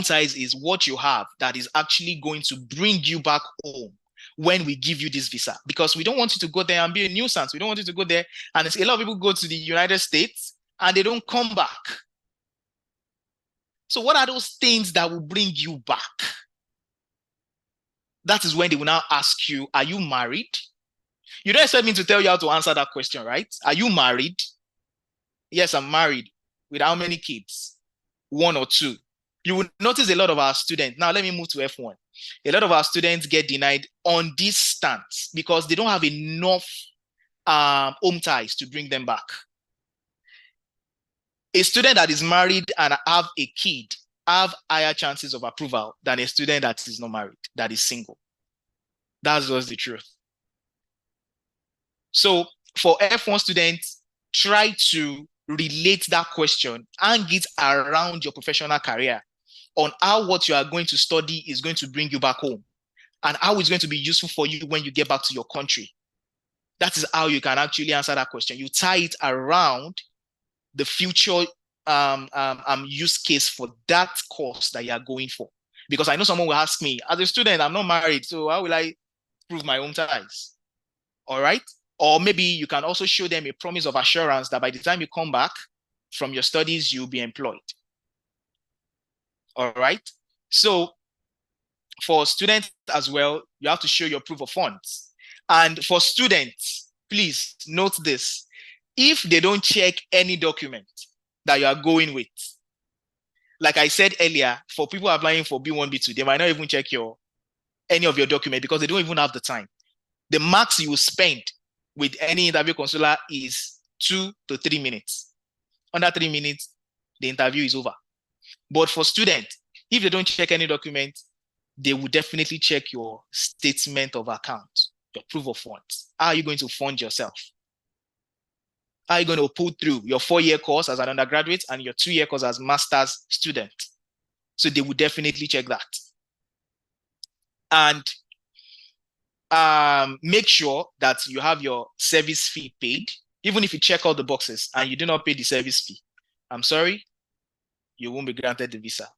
ties is what you have that is actually going to bring you back home when we give you this visa, because we don't want you to go there and be a nuisance. We don't want you to go there. And a lot of people go to the United States and they don't come back. So what are those things that will bring you back? That is when they will now ask you, are you married? You don't expect me to tell you how to answer that question, right? Are you married? Yes, I'm married. With how many kids? 1 or 2. You will notice a lot of our students. Now, let me move to F1. A lot of our students get denied on this stance because they don't have enough home ties to bring them back. A student that is married and have a kid have higher chances of approval than a student that is not married, that is single. That's just the truth. So for F1 students, try to relate that question and get around your professional career on how what you are going to study is going to bring you back home and how it's going to be useful for you when you get back to your country. That is how you can actually answer that question. You tie it around the future use case for that course that you are going for. Because I know someone will ask me, as a student, I'm not married, so how will I prove my home ties? All right. Or maybe you can also show them a promise of assurance that by the time you come back from your studies, you'll be employed. All right. So for students as well, you have to show your proof of funds. And for students, please note this. If they don't check any document that you are going with, like I said earlier, for people applying for B1, B2, they might not even check any of your document because they don't even have the time. The max you will spend with any interview consular is 2 to 3 minutes. Under 3 minutes, the interview is over. But for students, if they don't check any document, they will definitely check your statement of account, your proof of funds. How are you going to fund yourself? How are you going to pull through your 4-year course as an undergraduate and your 2-year course as master's student? So they will definitely check that. And make sure that you have your service fee paid. Even if you check all the boxes and you do not pay the service fee, I'm sorry, you won't be granted the visa.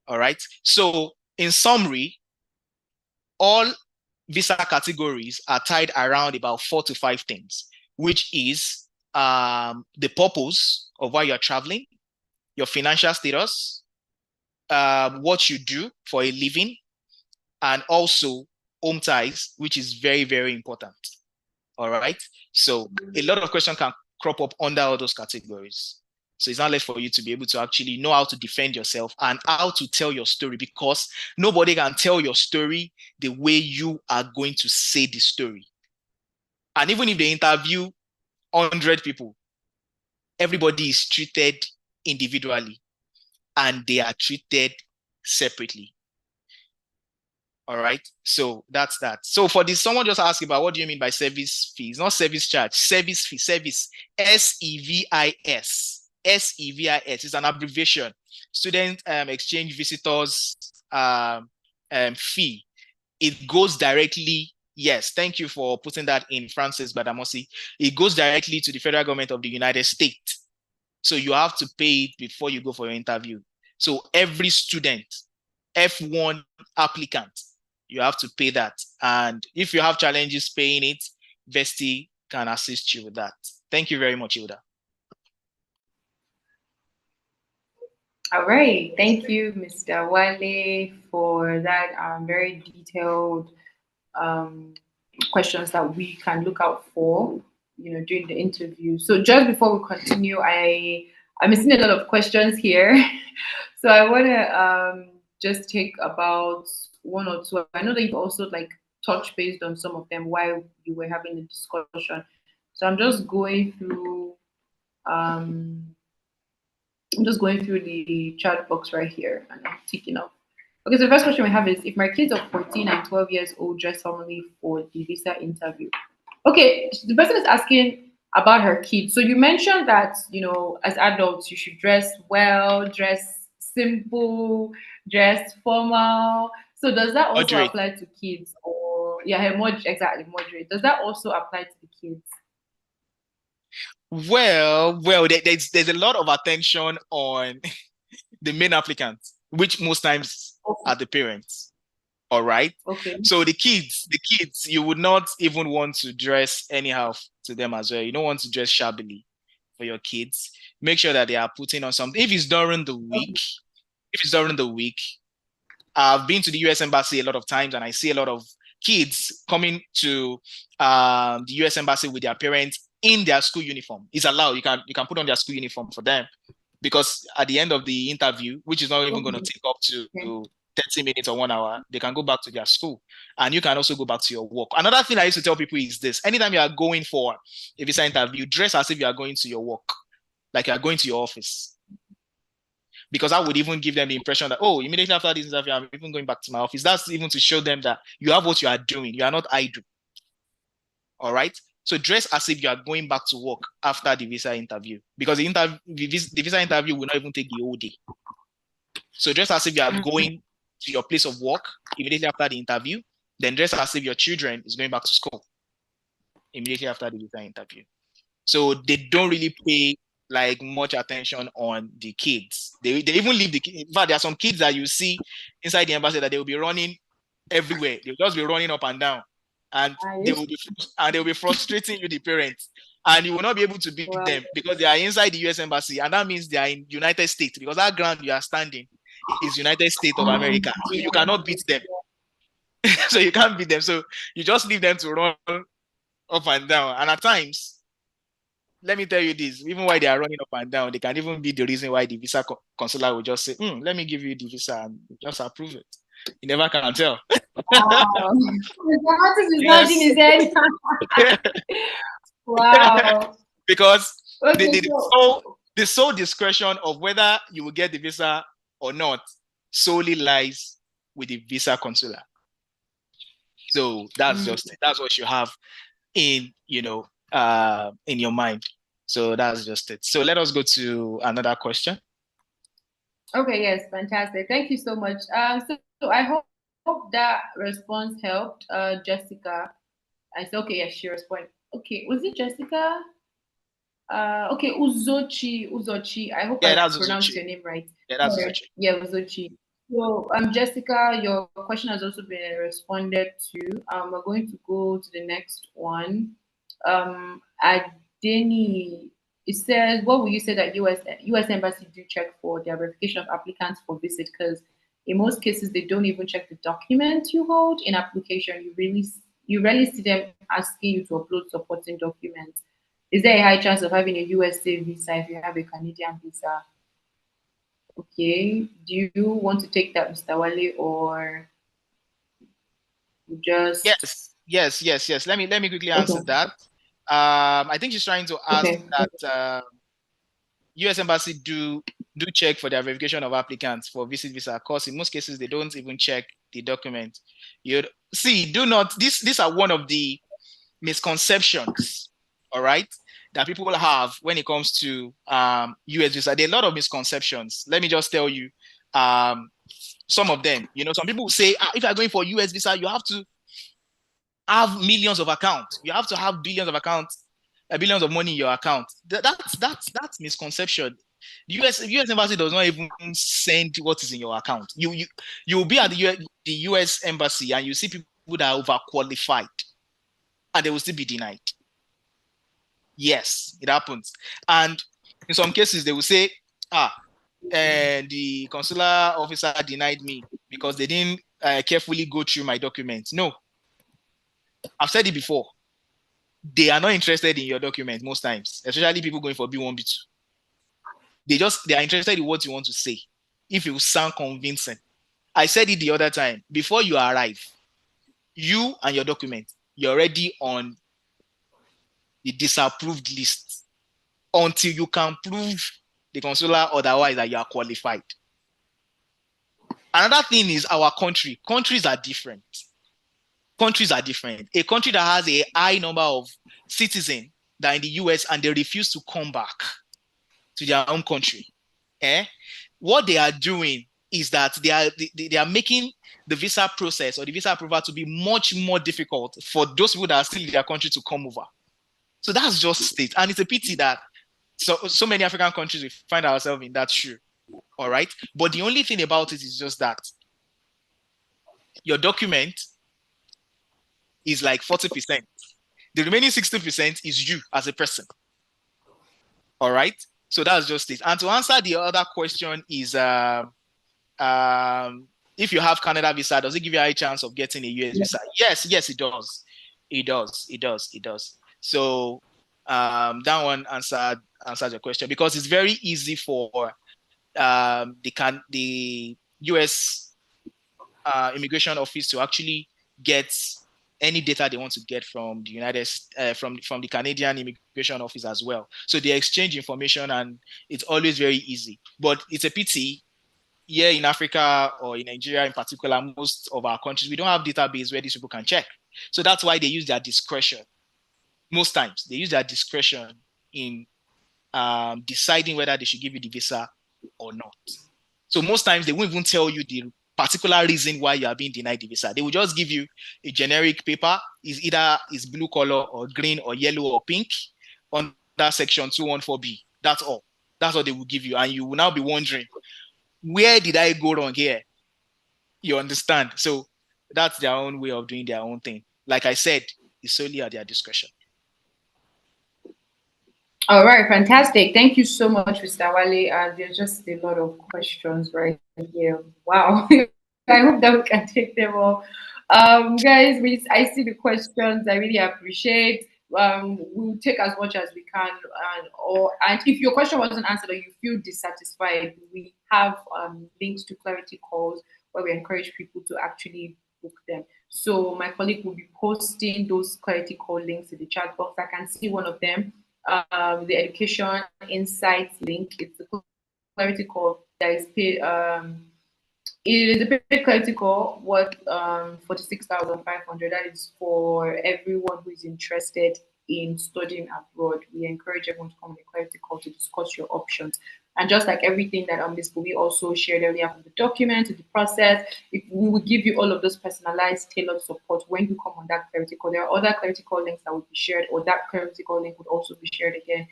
All right. So in summary, all visa categories are tied around about 4 to 5 things, which is the purpose of why you're traveling, your financial status, what you do for a living, and also home ties, which is very, very important. All right. So a lot of questions can crop up under all those categories. So it's not left for you to be able to actually know how to defend yourself and how to tell your story, because nobody can tell your story the way you are going to say the story. And even if they interview 100 people, everybody is treated individually and they are treated separately. All right. So that's that. So for this, someone just asked about what do you mean by service fees? Not service charge, service fee, service, SEVIS. SEVIS is an abbreviation. Student exchange visitors fee. It goes directly, yes, thank you for putting that in, Francis Badamosi. It goes directly to the federal government of the United States. So you have to pay it before you go for your interview. So every student, F1 applicant, you have to pay that. And if you have challenges paying it, Vesti can assist you with that. Thank you very much, Hilda. All right. Thank you, Mr. Wale, for that very detailed questions that we can look out for, during the interview. So just before we continue, I'm missing a lot of questions here. So I want to just take about 1 or 2. I know that you've also touched based on some of them while you were having the discussion. So I'm just going through the chat box right here and I'm ticking up. Okay, so the first question we have is, if my kids are 14 and 12 years old dress formally for the visa interview. Okay, the person is asking about her kids. So you mentioned that, as adults, you should dress well, dress simple, dress formal. So does that also Moderate. apply to kids? Or exactly, moderate. Does that also apply to the kids? Well, there's a lot of attention on the main applicants, which most times are the parents. All right. Okay. So the kids, you would not even want to dress anyhow to them as well. You don't want to dress shabbily for your kids. Make sure that they are putting on something. If it's during the week, I've been to the US Embassy a lot of times and I see a lot of kids coming to the US Embassy with their parents in their school uniform. It's allowed. You can put on their school uniform for them, because at the end of the interview, which is not even going to take up to 30 minutes or 1 hour, they can go back to their school and you can also go back to your work. Another thing I used to tell people is this: anytime you are going for a visa interview, dress as if you are going to your work, like you are going to your office. Because I would even give them the impression that, oh, immediately after this interview, I'm even going back to my office. That's even to show them that you have what you are doing. You are not idle. All right. So dress as if you are going back to work after the visa interview, because the visa interview will not even take the whole day. So dress as if you are going to your place of work immediately after the interview, then dress as if your children is going back to school immediately after the visa interview. So they don't really pay like much attention on the kids. They even leave the kids. In fact, there are some kids that you see inside the embassy that they will be running everywhere. They'll just be running up and down, and they will be frustrating you, the parents, and you will not be able to beat them because they are inside the US embassy, and that means they are in United States, because that ground you are standing is United States of America. So you cannot beat them. So you can't beat them. So you just leave them to run up and down. And at times, let me tell you this, even while they are running up and down, they can even be the reason why the visa consular will just say, let me give you the visa and just approve it. You never can tell. Wow. Because the sole discretion of whether you will get the visa or not solely lies with the visa consular. So that's just it. That's what you have in your mind. So that's just it. So let us go to another question. Okay, yes, fantastic. Thank you so much. So I hope that response helped. Jessica, I said, okay, yes, she responded. Okay, was it Jessica? Okay, Uzochi. I hope I pronounced your name right. Yeah, that's Uzochi. Yeah, Uzochi. So, Jessica, your question has also been responded to. We're going to go to the next one. Adeni, it says, what will you say that US embassy do check for their verification of applicants for visit? Because in most cases, they don't even check the documents you hold in application. You rarely see them asking you to upload supporting documents. Is there a high chance of having a USA visa if you have a Canadian visa? Okay, do you want to take that, Mr. Wale, or just? Yes. Let me quickly answer that. I think she's trying to ask that US embassy do check for their verification of applicants for visit visa. Of course, in most cases they don't even check the document. You see, these are one of the misconceptions, all right, that people have when it comes to US visa. There are a lot of misconceptions. Let me just tell you some of them. Some people say, if you're going for US visa, you have to have millions of accounts. You have to have billions of accounts, billions of money in your account. That's misconception. The US embassy does not even send what is in your account. You'll be at the US embassy and you see people that are overqualified and they will still be denied. Yes, it happens. And in some cases, they will say, the consular officer denied me because they didn't carefully go through my documents. No, I've said it before. They are not interested in your document most times, especially people going for B1, B2. They are interested in what you want to say. If you sound convincing. I said it the other time. Before you arrive, you and your document, you're already on the disapproved list until you can prove the consular otherwise that you are qualified. Another thing is our country. Countries are different. A country that has a high number of citizens that are in the US and they refuse to come back to their own country. What they are doing is that they are making the visa process or the visa approval to be much more difficult for those people that are still in their country to come over. So that's just it. And it's a pity that so many African countries we find ourselves in that shoe. All right. But the only thing about it is just that your document is like 40%. The remaining 60% is you as a person. All right. So that's just it. And to answer the other question is, if you have Canada visa, does it give you a high chance of getting a US visa? Yes, it does. It does. So that one answers your question, because it's very easy for the US immigration office to actually get any data they want to get from the from the Canadian immigration office as well. So they exchange information and it's always very easy. But it's a pity here in Africa or in Nigeria in particular, most of our countries, we don't have database where these people can check. So that's why they use their discretion. Most times they use their discretion in deciding whether they should give you the visa or not. So most times they won't even tell you the particular reason why you are being denied the visa. They will just give you a generic paper. Is blue color or green or yellow or pink on that section 214B. That's all. That's what they will give you. And you will now be wondering, where did I go wrong here? You understand? So that's their own way of doing their own thing. Like I said, it's solely at their discretion. All right, fantastic. Thank you so much, Mr. Wale. There's just a lot of questions right here. Wow. I hope that we can take them all. Guys, I see the questions. I really appreciate. We'll take as much as we can, and if your question wasn't answered or you feel dissatisfied, we have links to clarity calls where we encourage people to actually book them. So my colleague will be posting those clarity call links in the chat box. I can see one of them. The Education Insights link. It's the clarity call that is paid. It is a paid clarity call worth 46,500. That is for everyone who is interested in studying abroad. We encourage everyone to come on the clarity call to discuss your options. And just like everything that Ms. Bumi also shared earlier from the document to the process, we will give you all of those personalized, tailored support when you come on that clarity call. There are other clarity call links that will be shared, or that clarity call link would also be shared again.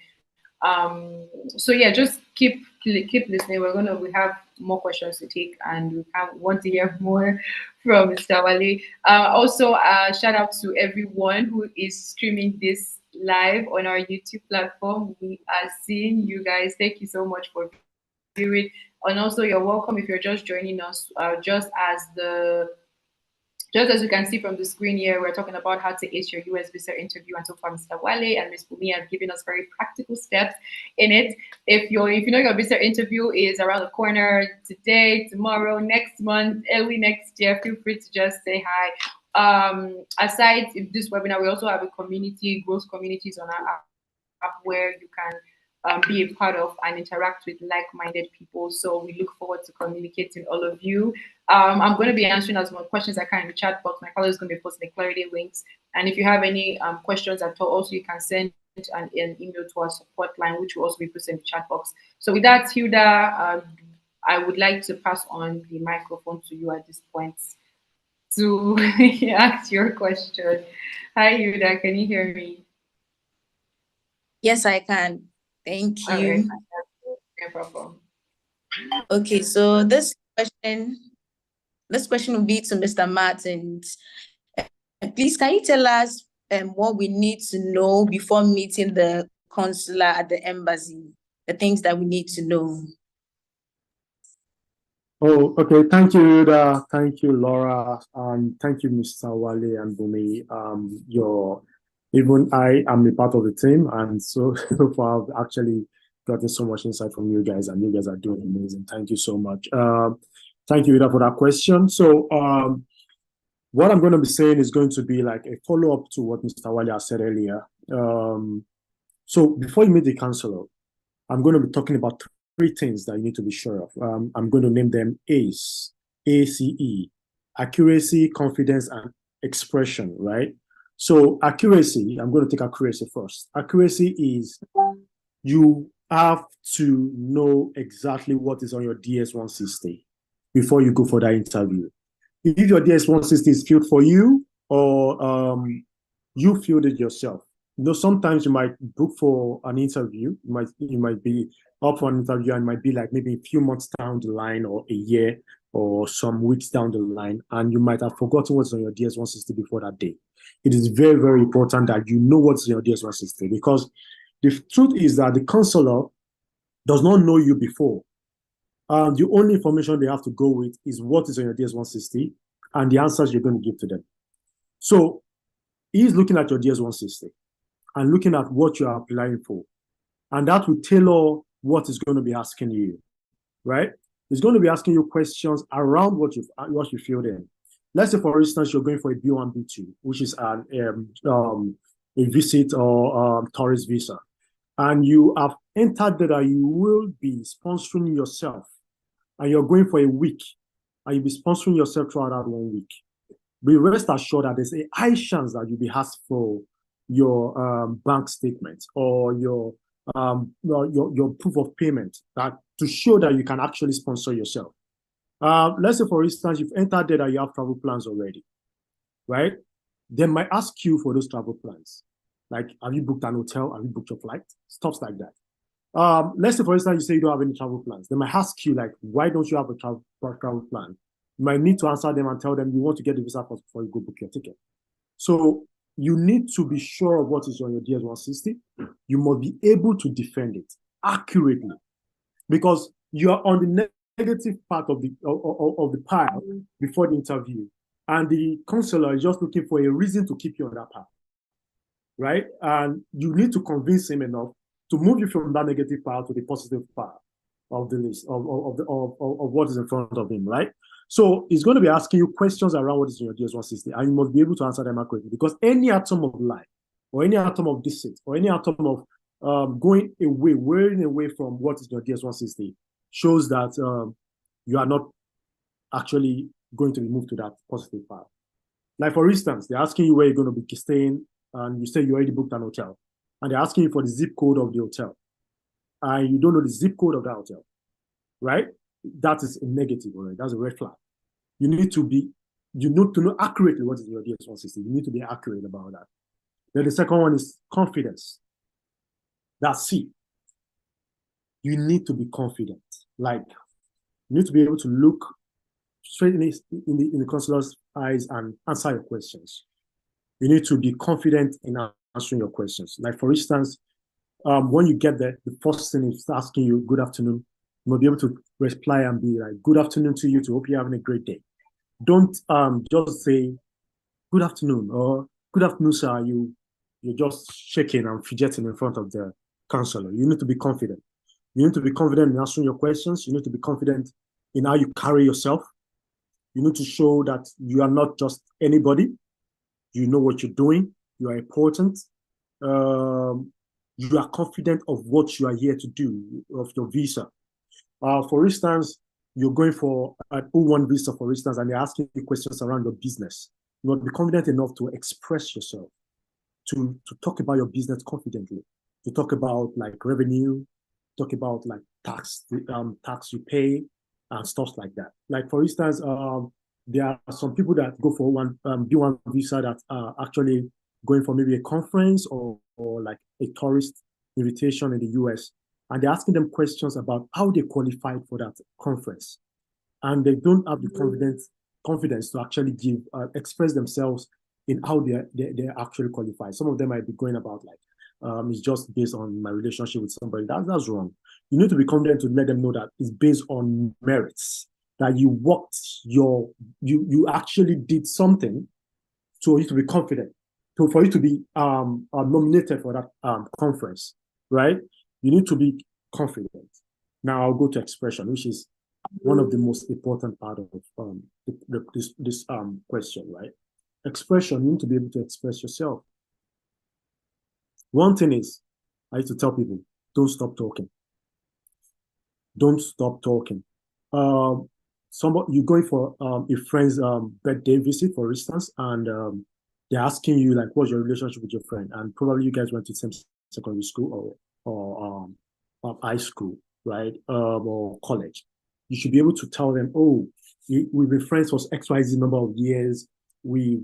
So yeah, just keep listening. We have more questions to take, and we want to hear more from Mr. Wale. Also, shout out to everyone who is streaming this live on our YouTube platform. We are seeing you guys. Thank you so much for viewing, and also you're welcome if you're just joining us. Just as you can see from the screen here, we're talking about how to ace your US visa interview, and so far Mr. Wale and Ms. Bumi have given us very practical steps in it. If you know your visa interview is around the corner today, tomorrow, next month, early next year, feel free to just say hi. Aside this webinar, we also have a community, growth communities on our app where you can be a part of and interact with like-minded people. So we look forward to communicating all of you. I'm going to be answering as much questions I can in the chat box. My colleague is going to be posting the clarity links. And if you have any questions at all, also you can send an email to our support line, which will also be posted in the chat box. So with that, Hilda, I would like to pass on the microphone to you at this point to ask your question. Hi, Hilda, can you hear me? Yes, I can. Thank you. Okay, no problem. Okay, so this question will be to Mr. Martins. Please, can you tell us what we need to know before meeting the consular at the embassy? The things that we need to know. Oh, okay. Thank you, Hilda. Thank you, Laura. Thank you, Mr. Wale and Bumi. Even I am a part of the team, and so far I've actually gotten so much insight from you guys, and you guys are doing amazing. Thank you so much. Thank you, Hilda, for that question. So what I'm going to be saying is going to be like a follow-up to what Mr. Wale said earlier. So before you meet the counselor, I'm going to be talking about three things that you need to be sure of. I'm going to name them ACE, ACE, accuracy, confidence, and expression, right? So accuracy, I'm going to take accuracy first. Accuracy is you have to know exactly what is on your DS-160 before you go for that interview. If your DS-160 is filled for you, or you filled it yourself. You know, sometimes you might book for an interview. You might be up for an interview and might be like maybe a few months down the line, or a year, or some weeks down the line, and you might have forgotten what's on your DS-160 before that day. It is very, very important that you know what's in your DS-160, because the truth is that the counselor does not know you before. The only information they have to go with is what is on your DS-160 and the answers you're going to give to them. So he's looking at your DS-160 and looking at what you are applying for, and that will tailor what is going to be asking you, right? He's going to be asking you questions around what you filled in. Let's say, for instance, you're going for a B1, B2, which is a visit or tourist visa, and you have entered that you will be sponsoring yourself, and you're going for a week, and you'll be sponsoring yourself throughout that 1 week. Be rest assured that there's a high chance that you'll be asked for your bank statement or your proof of payment that to show that you can actually sponsor yourself. Let's say, for instance, you've entered there that you have travel plans already, right? They might ask you for those travel plans. Like, have you booked an hotel? Have you booked your flight? Stuff like that. Let's say, for instance, you say you don't have any travel plans. They might ask you, like, why don't you have a travel plan? You might need to answer them and tell them you want to get the visa first before you go book your ticket. So you need to be sure of what is on your DS-160. You must be able to defend it accurately, because you are on the negative part of the pile before the interview, and the counselor is just looking for a reason to keep you on that path, right? And you need to convince him enough to move you from that negative part to the positive part of the list of what is in front of him, right? So he's going to be asking you questions around what is in your DS-160, and you must be able to answer them accurately, because any atom of lie, or any atom of deceit, or any atom of wearing away from what is in your DS-160 shows that you are not actually going to be moved to that positive part. Like, for instance, they're asking you where you're going to be staying, and you say you already booked an hotel, and they're asking you for the zip code of the hotel, and you don't know the zip code of that hotel, right? That is a negative already. That's a red flag. You need to know accurately what is in your DS-160. You need to be accurate about that. Then the second one is confidence. That's C. You need to be confident. Like, you need to be able to look straight in the counselor's eyes and answer your questions. You need to be confident in answering your questions. Like, for instance, when you get there, the first thing is asking you, good afternoon. You must be able to reply and be like, good afternoon to you, to hope you're having a great day. Don't just say, good afternoon, or good afternoon, sir. You're just shaking and fidgeting in front of the counselor. You need to be confident. You need to be confident in answering your questions. You need to be confident in how you carry yourself. You need to show that you are not just anybody. You know what you're doing. You are important. You are confident of what you are here to do, of your visa. For instance, you're going for an O1 visa, for instance, and they're asking you questions around your business. You must be confident enough to express yourself, to talk about your business confidently, to talk about like revenue, talk about like tax you pay and stuff like that. Like, for instance, there are some people that go for one B1 visa that are actually going for maybe a conference or like a tourist invitation in the US, and they're asking them questions about how they qualified for that conference, and they don't have the confidence to actually express themselves in how they actually qualify. Some of them might be going about like, it's just based on my relationship with somebody. That's wrong. You need to be confident to let them know that it's based on merits, that you worked you actually did something, so you to be confident, for you to be nominated for that conference, right? You need to be confident. Now I'll go to expression, which is one of the most important part of this question, right? Expression, you need to be able to express yourself. One thing is, I need to tell people, don't stop talking. Don't stop talking. You're going for a friend's birthday visit, for instance, and they're asking you like, what's your relationship with your friend? And probably you guys went to the same secondary school or high school, right? Or college. You should be able to tell them, oh, we've been friends for XYZ number of years. We've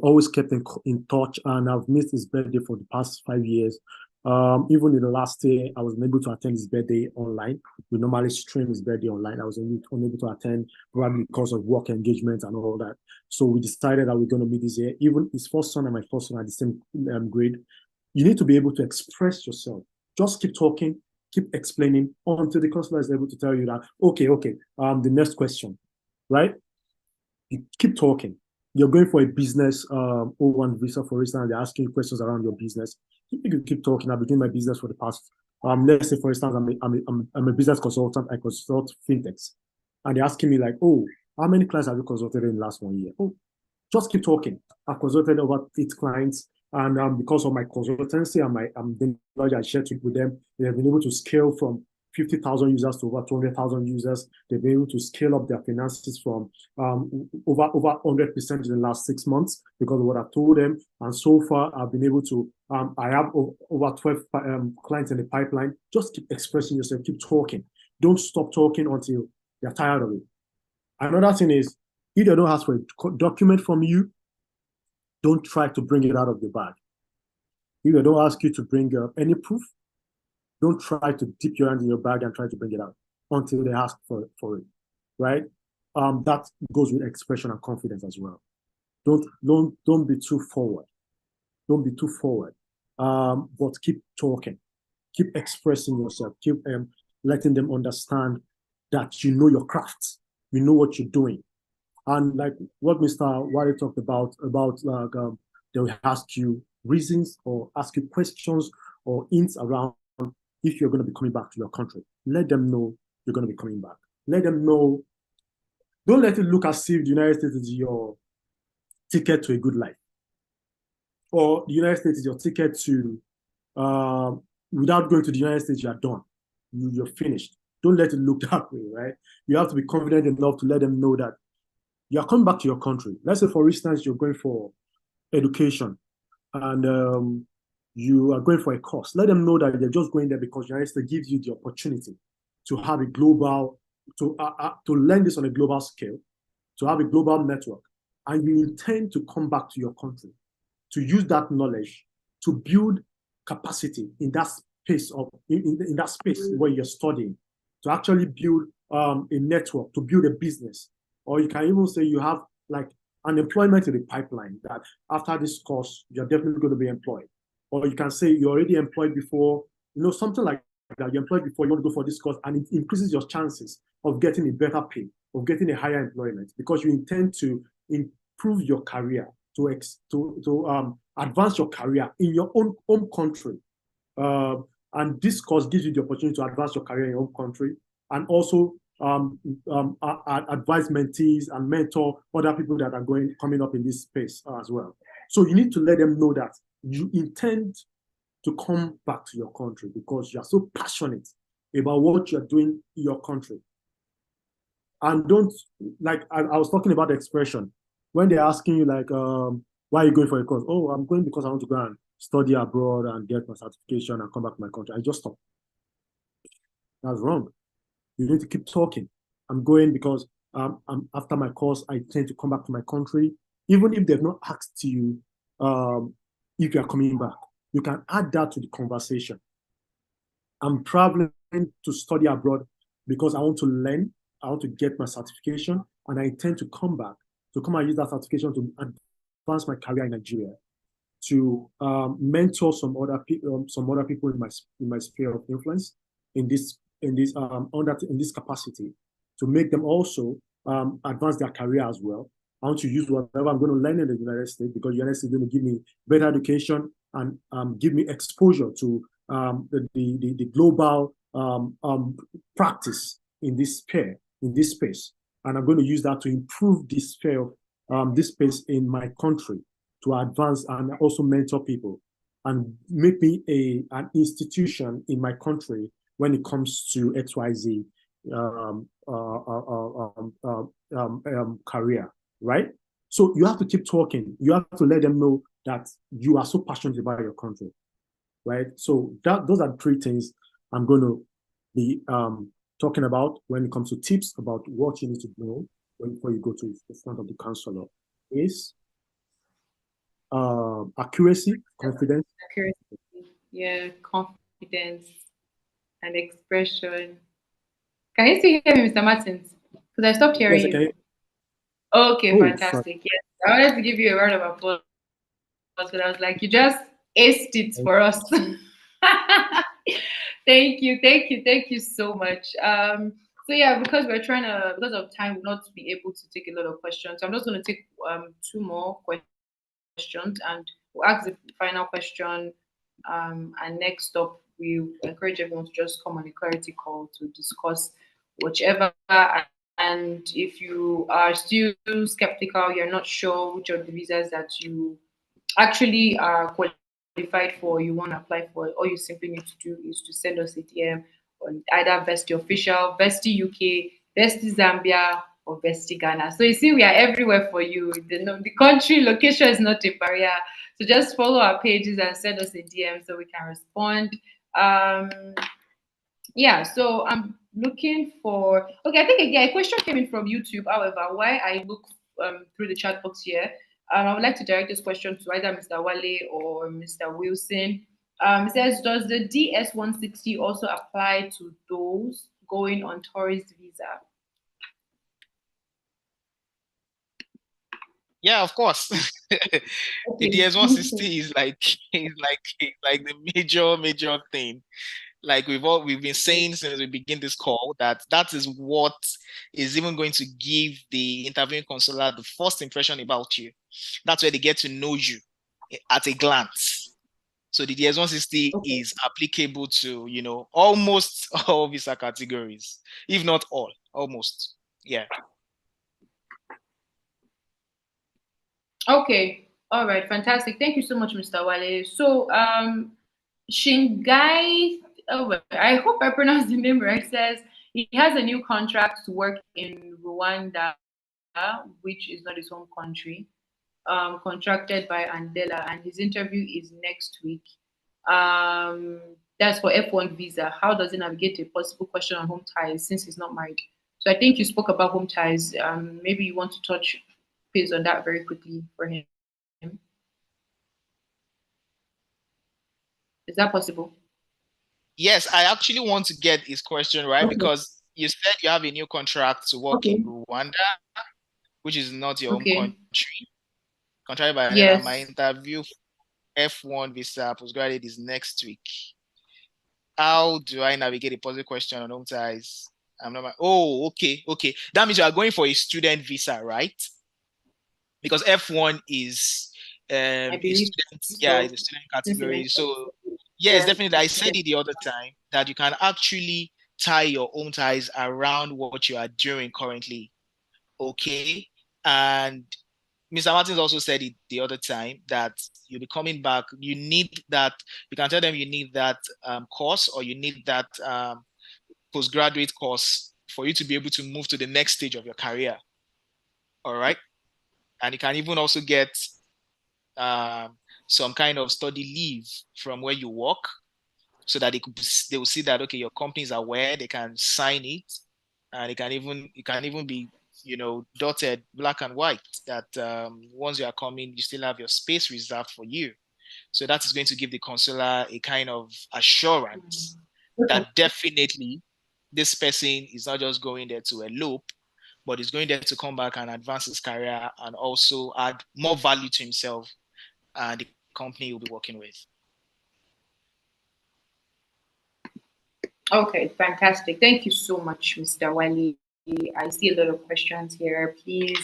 always kept in touch, and I've missed his birthday for the past 5 years. Even in the last year, I was unable to attend his birthday online. We normally stream his birthday online. I was unable to attend, probably because of work engagement and all that. So we decided that we're going to meet this year. Even his first son and my first son are the same grade. You need to be able to express yourself. Just keep talking, keep explaining until the counselor is able to tell you that, okay, the next question, right? You keep talking. You're going for a business O1 visa, for instance, they're asking you questions around your business. You can keep talking. I've been doing my business for the past, let's say, for instance, I'm a business consultant. I consult fintechs. And they're asking me like, oh, how many clients have you consulted in the last 1 year? Oh, just keep talking. I've consulted over 8 clients. And because of my consultancy and the knowledge I shared with them, they have been able to scale from 50,000 users to over 200,000 users. They've been able to scale up their finances from over 100% in the last 6 months because of what I've told them. And so far, I've been able to, I have over 12 clients in the pipeline. Just keep expressing yourself, keep talking. Don't stop talking until you're tired of it. Another thing is, if they don't ask for a document from you, don't try to bring it out of the bag. If they don't ask you to bring any proof, Don't try to dip your hand in your bag and try to bring it out until they ask for it, right? That goes with expression and confidence as well. Don't be too forward. Don't be too forward. But keep talking, keep expressing yourself, keep letting them understand that you know your craft, you know what you're doing. And like what Mr. Wale talked about like they will ask you reasons or ask you questions or hints around if you're going to be coming back to your country. Let them know you're going to be coming back. Let them know. Don't let it look as if the United States is your ticket to a good life, or the United States is your ticket to, without going to the United States, you're done. You're finished. Don't let it look that way, right? You have to be confident enough to let them know that you're coming back to your country. Let's say, for instance, you're going for education and you are going for a course. Let them know that you're just going there because the United States gives you the opportunity to have a global, to learn this on a global scale, to have a global network, and you intend to come back to your country to use that knowledge to build capacity in that space in that space where you're studying, to actually build a network, to build a business. Or you can even say you have like an employment in the pipeline, that after this course, you're definitely going to be employed. Or you can say you're already employed before, something like that. You're employed before, you want to go for this course, and it increases your chances of getting a better pay, of getting a higher employment, because you intend to improve your career, to advance your career in your own home country. And this course gives you the opportunity to advance your career in your home country, and also advise mentees and mentor other people that are coming up in this space as well. So you need to let them know that you intend to come back to your country because you are so passionate about what you're doing in your country. And don't, like I was talking about the expression, when they're asking you like, why are you going for a course? Oh, I'm going because I want to go and study abroad and get my certification and come back to my country. I just stop. That's wrong. You need to keep talking. I'm going because after my course, I intend to come back to my country. Even if they've not asked you if you're coming back, you can add that to the conversation. I'm traveling to study abroad because I want to learn, I want to get my certification, and I intend to come back, to come and use that certification to advance my career in Nigeria, to mentor some other people in my sphere of influence in this capacity, to make them also advance their career as well. I want to use whatever I'm going to learn in the United States, because the United States is going to give me better education and give me exposure to the global practice in this space. And I'm going to use that to improve this sphere, this space in my country, to advance and also mentor people and make me an institution in my country when it comes to XYZ career, right? So you have to keep talking. You have to let them know that you are so passionate about your country, right? So those are 3 things I'm going to be talking about when it comes to tips about what you need to know before you go to the front of the counselor. Is accuracy, confidence. Accuracy, yeah, confidence and expression. Can you still hear me, Mr. Martins? Because I stopped hearing you. Okay, fantastic. Yes, I wanted to give you a round of applause, but I was like, you just aced it for us. Thank you so much. So yeah, because of time, we'll not be able to take a lot of questions. So I'm just going to take 2 more questions, and we'll ask the final question. And next up, we encourage everyone to just come on a clarity call to discuss whichever. And if you are still skeptical, you're not sure which of the visas that you actually are qualified for, you want to apply for, all you simply need to do is to send us a DM on either Vesti Official, Vesti UK, Vesti Zambia, or Vesti Ghana. So you see, we are everywhere for you. The country location is not a barrier. So just follow our pages and send us a DM so we can respond. Yeah, so I'm looking for, okay, I think a question came in from YouTube. However, while I look through the chat box here, I would like to direct this question to either Mr. Wale or Mr. Wilson. It says, does the DS-160 also apply to those going on tourist visa? Yeah, of course. The DS-160 is like the major thing. Like we've been saying since we begin this call, that is what is even going to give the interviewing consular the first impression about you. That's where they get to know you at a glance. So the DS-160 is applicable to, almost all visa categories, if not all, almost. Yeah. Okay. All right. Fantastic. Thank you so much, Mr. Wale. So, Shingai, I hope I pronounced the name right, says he has a new contract to work in Rwanda, which is not his home country, contracted by Andela, and his interview is next week. That's for F1 visa. How does he navigate a possible question on home ties since he's not married? So I think you spoke about home ties. Maybe you want to touch base on that very quickly for him. Is that possible? Yes, I actually want to get his question right because you said you have a new contract to work in Rwanda, which is not your home country. Contrary by my interview F1 visa postgraduate is next week. How do I navigate a positive question on home ties? I'm not. Okay. That means you are going for a student visa, right? Because F1 is a student, it's a student category. So yes, definitely. I said it the other time that you can actually tie your own ties around what you are doing currently. Okay. And Mr. Martins also said it the other time that you'll be coming back. You need that. You can tell them you need that course or you need that postgraduate course for you to be able to move to the next stage of your career. All right. And you can even also get some kind of study leave from where you work so that they will see that, okay, your company is aware, they can sign it, and it can even be, dotted black and white that once you are coming, you still have your space reserved for you. So that is going to give the consular a kind of assurance that definitely this person is not just going there to elope, but is going there to come back and advance his career and also add more value to himself and the company you'll be working with. Okay, fantastic. Thank you so much, Mr. Wale. I see a lot of questions here. Please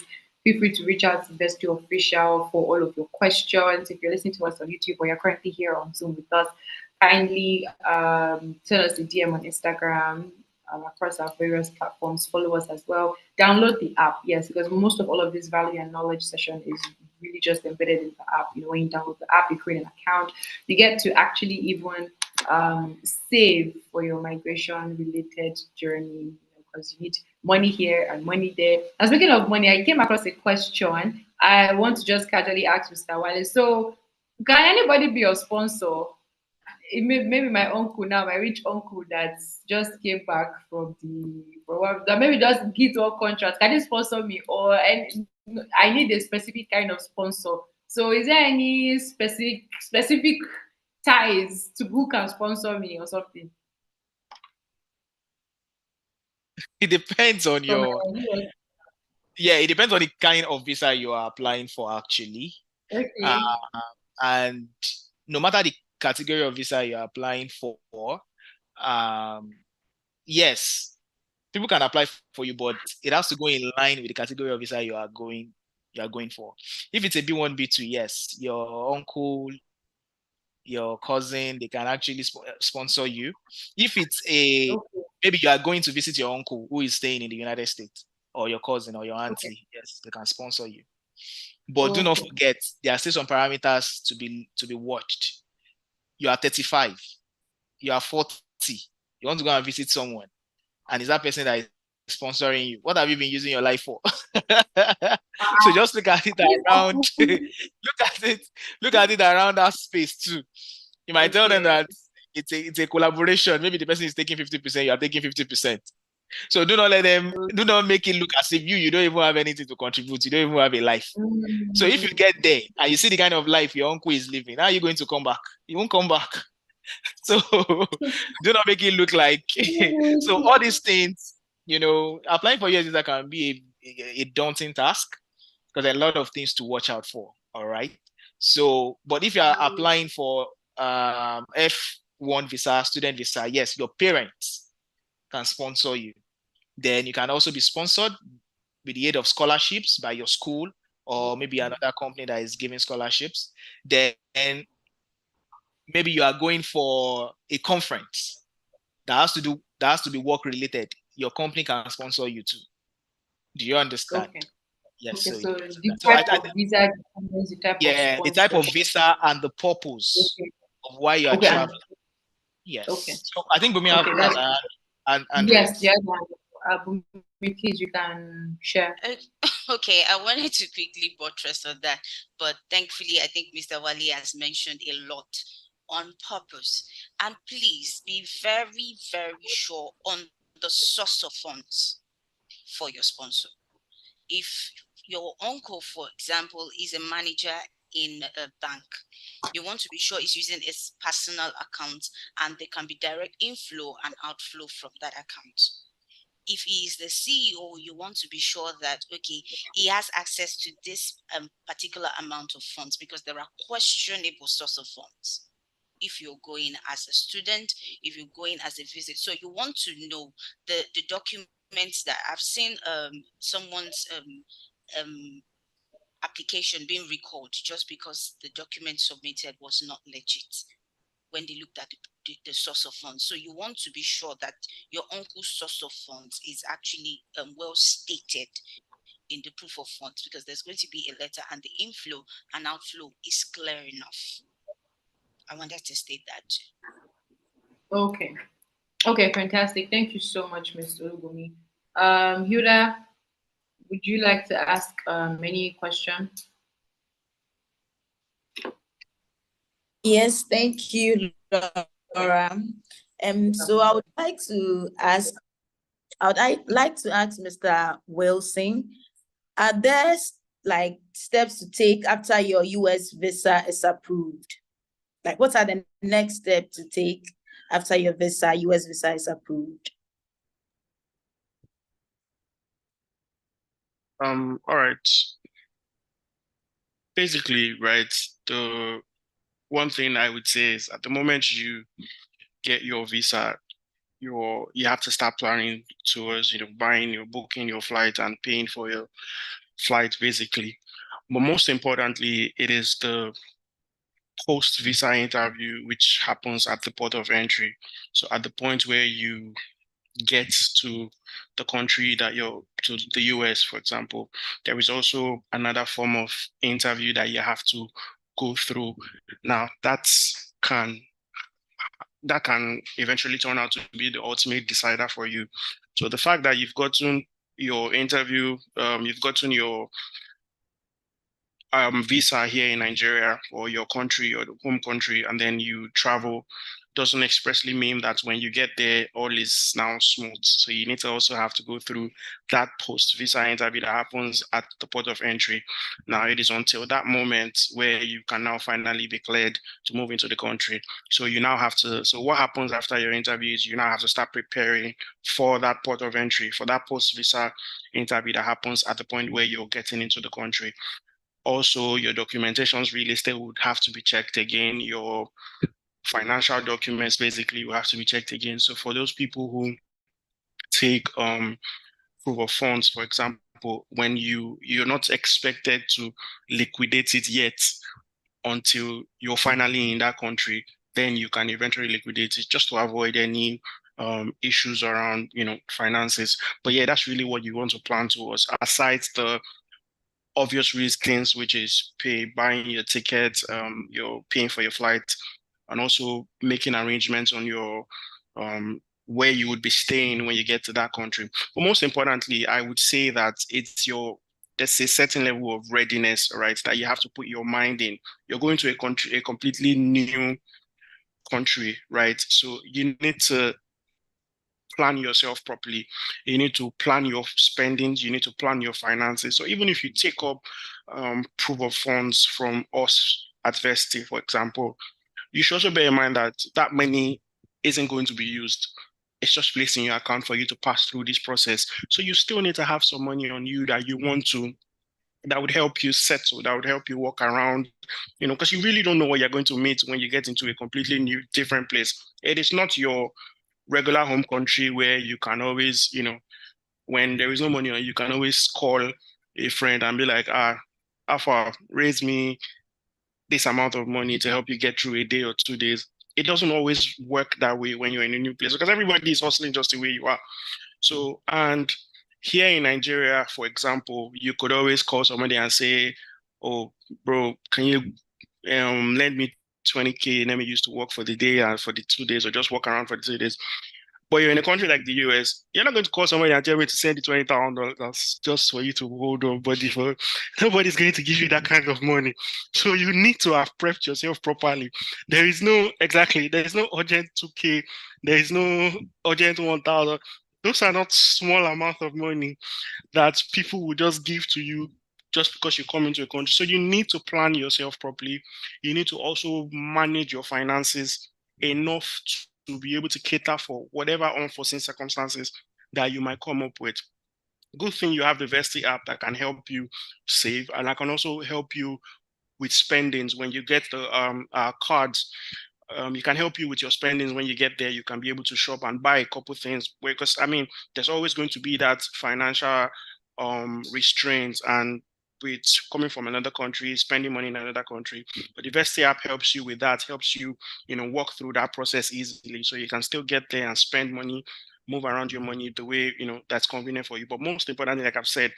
feel free to reach out to Vesti Official for all of your questions. If you're listening to us on YouTube or you're currently here on Zoom with us, kindly send us a DM on Instagram across our various platforms. Follow us as well. Download the app, yes, because most of all of this value and knowledge session is really just embedded in the app. When you download the app, you create an account, you get to actually even save for your migration related journey because you need money here and money there. And speaking of money, I came across a question. I want to just casually ask Mr. Wale. So, can anybody be your sponsor? Maybe my uncle now, my rich uncle that just came back from that maybe just get one contract. Can you sponsor me? Or I need a specific kind of sponsor. So, is there any specific ties to who can sponsor me or something? It depends on it depends on the kind of visa you are applying for actually. Okay. And no matter the category of visa you're applying for, yes, people can apply for you, but it has to go in line with the category of visa you are going for. If it's a B1, B2, yes, your uncle, your cousin, they can actually sponsor you. If it's maybe you are going to visit your uncle who is staying in the United States, or your cousin or your auntie, yes, they can sponsor you. But do not forget, there are still some parameters to be watched. You are 35, you are 40, you want to go and visit someone, and is that person that is sponsoring you? What have you been using your life for? So just look at it around. look at it around that space too. You might tell them that it's a collaboration. Maybe the person is taking 50%, you are taking 50%. So do not make it look as if you don't even have anything to contribute. You don't even have a life. So if you get there and you see the kind of life your uncle is living, how are you going to come back? You won't come back. So do not make it look like so all these things, applying for US visa can be a daunting task because there are a lot of things to watch out for. All right. So, but if you are applying for F1 visa, student visa, yes, your parents can sponsor you. Then you can also be sponsored with the aid of scholarships by your school or maybe another company that is giving scholarships. Then maybe you are going for a conference that has to be work related. Your company can sponsor you too. Do you understand? Okay. Yes. Okay, So, so the type of visa determines the type of yeah, the type of sponsorship. visa and the purpose Okay. of why you are Okay. traveling. Yes. Okay. So I think Bumi Okay, has yes, the other one. Please, you can share. Okay, I wanted to quickly buttress on that, but thankfully, I think Mr. Wali has mentioned a lot on purpose. And please be very, very sure on the source of funds for your sponsor. If your uncle, for example, is a manager in a bank, you want to be sure he's using his personal account and there can be direct inflow and outflow from that account. If he is the CEO, you want to be sure that, okay, he has access to this particular amount of funds because there are questionable source of funds. If you're going as a student, if you're going as a visit. So you want to know the documents that I've seen someone's application being recalled just because the document submitted was not legit when they looked at the source of funds. So you want to be sure that your uncle's source of funds is actually well stated in the proof of funds, because there's going to be a letter and the inflow and outflow is clear enough. I wanted to state that too. Okay. Okay, fantastic. Thank you so much, Mr. Olugumi. Hilda, would you like to ask any question? Yes, thank you, Laura. So I would like to ask Mr. Wilson, are there like steps to take after your US visa is approved? Like, what are the next steps to take after your US visa is approved? All right. Basically, right, the one thing I would say is at the moment you get your visa, you have to start planning towards, buying your booking your flight and paying for your flight, basically. But most importantly, it is the post visa interview, which happens at the port of entry. So at the point where you get to the country that to the US, for example, there is also another form of interview that you have to go through. Now, that can eventually turn out to be the ultimate decider for you. So the fact that you've gotten your interview, you've gotten your visa here in Nigeria or your country or the home country, and then you travel, doesn't expressly mean that when you get there, all is now smooth. So you need to also have to go through that post-visa interview that happens at the port of entry. Now, it is until that moment where you can now finally be cleared to move into the country. So you now have to, so what happens after your interview is you now have to start preparing for that port of entry, for that post-visa interview that happens at the point where you're getting into the country. Also, your documentations really still would have to be checked again. Your financial documents basically will have to be checked again. So for those people who take proof of funds, for example, when you're not expected to liquidate it yet until you're finally in that country, then you can eventually liquidate it just to avoid any issues around finances. But yeah, that's really what you want to plan towards, aside the obvious risk things, which is buying your ticket, you're paying for your flight, and also making arrangements on your where you would be staying when you get to that country. But most importantly, I would say that there's a certain level of readiness, right, that you have to put your mind in. You're going to a completely new country, right? So you need to plan yourself properly. You need to plan your spendings. You need to plan your finances. So even if you take up proof of funds from us at Vesti, for example, you should also bear in mind that that money isn't going to be used. It's just placed in your account for you to pass through this process. So you still need to have some money on you that you want to, that would help you settle, that would help you walk around, because you really don't know what you're going to meet when you get into a completely new, different place. It is not your regular home country where you can always, when there is no money, you can always call a friend and be like, Alpha, raise me this amount of money to help you get through a day or 2 days. It doesn't always work that way when you're in a new place because everybody is hustling just the way you are. So, and here in Nigeria, for example, you could always call somebody and say, oh, bro, can you lend me 20K, let me use to work for the day and for the 2 days, or just walk around for the 2 days. But you're in a country like the US, you're not going to call somebody and tell me to send you $20,000 just for you to hold on body for. Nobody's going to give you that kind of money. So you need to have prepped yourself properly. There is no urgent 2K, there is no urgent 1,000. Those are not small amount of money that people will just give to you just because you come into a country. So you need to plan yourself properly. You need to also manage your finances enough to be able to cater for whatever unforeseen circumstances that you might come up with. Good thing you have the Vesty app that can help you save, and I can also help you with spendings when you get the cards. You can help you with your spendings when you get there. You can be able to shop and buy a couple things because there's always going to be that financial restraints, and with coming from another country, spending money in another country. But the Vesty app helps you with that, helps you, walk through that process easily. So you can still get there and spend money, move around your money the way, that's convenient for you. But most importantly, like I've said,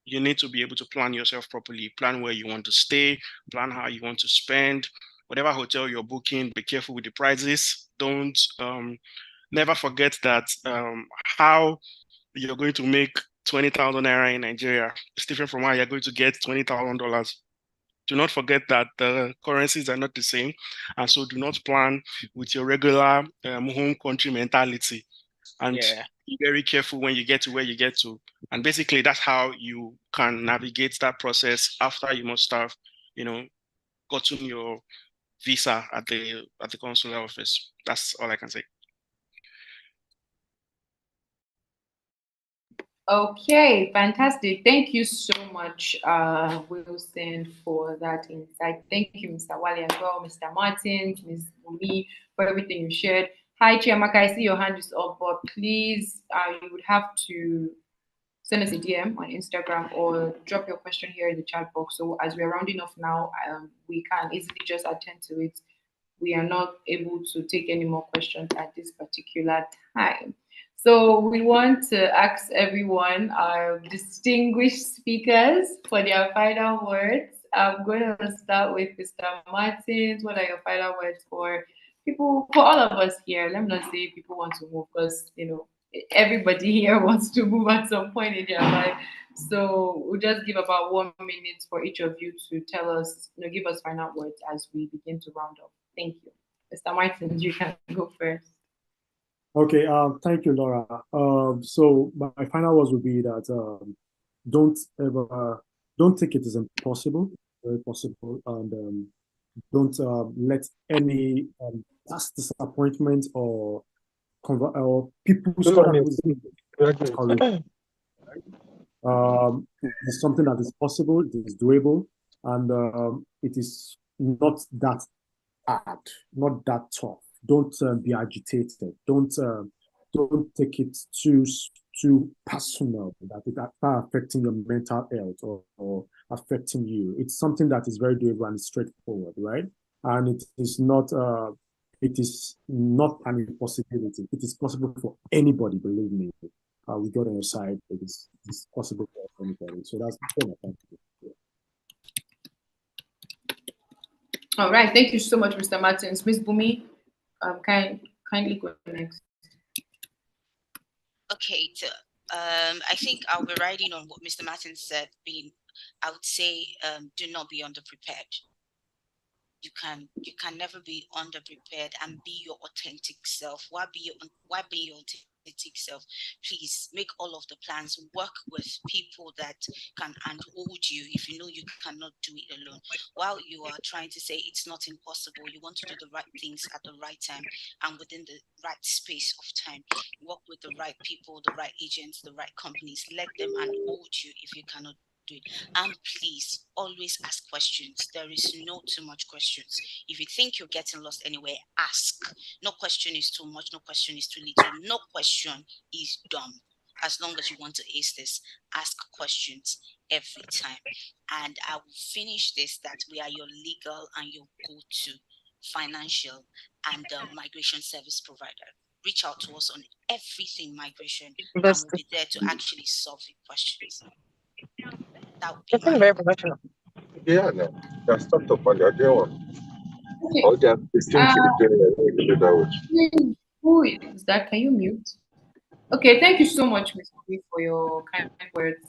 you need to be able to plan yourself properly, plan where you want to stay, plan how you want to spend. Whatever hotel you're booking, be careful with the prices. Don't never forget that how you're going to make 20,000 naira in Nigeria is different from how you're going to get $20,000. Do not forget that the currencies are not the same. And so do not plan with your regular home country mentality. And be very careful when you get to where you get to. And basically, that's how you can navigate that process after you must have, gotten your visa at the consular office. That's all I can say. Okay, fantastic. Thank you so much, Wilson, for that insight. Thank you, Mr. Wale as well, Mr. Martins, Ms. Bumi, for everything you shared. Hi, Chiamaka, I see your hand is up, but please, you would have to send us a DM on Instagram or drop your question here in the chat box. So as we're rounding off now, we can easily just attend to it. We are not able to take any more questions at this particular time. So we want to ask everyone, our distinguished speakers, for their final words. I'm going to start with Mr. Martins. What are your final words for people, for all of us here? Let me not say people want to move because, everybody here wants to move at some point in their life. So we'll just give about 1 minute for each of you to tell us, give us final words as we begin to round up. Thank you. Mr. Martins, you can go first. Okay, thank you, Laura. So my final words would be that don't take it as impossible, very possible, and don't let any past disappointment or people's it's something that is possible, it is doable, and it is not that hard, not that tough. Don't be agitated. Don't take it too personal that it are affecting your mental health or affecting you. It's something that is very doable and straightforward, right? And it is not an impossibility. It is possible for anybody, believe me. We got on your side. It's possible for anybody. So that's the thing. All right. Thank you so much, Mr. Martins. Ms. Bumi, kindly go next. Okay. So, I think I'll be riding on what Mr. Martins said. I would say, do not be underprepared. You can never be underprepared and be your authentic self. Why be your authentic aesthetic self, please make all of the plans, work with people that can handhold you if you know you cannot do it alone. While you are trying to say it's not impossible, you want to do the right things at the right time and within the right space of time. Work with the right people, the right agents, the right companies. Let them handhold you if you cannot do it. And please always ask questions. There is no too much questions. If you think you're getting lost anywhere, ask. No question is too much, no question is too little, no question is dumb. As long as you want to ace this, ask questions every time. And I will finish this that we are your legal and your go-to financial and migration service provider. Reach out to us on everything migration, and we'll be there to actually solve your questions. That would be very professional. Yeah, no. That's stopped up on the other one. Okay. All the things you be doing, Who is that? Can you mute? Okay, thank you so much, Mr. B, for your kind words,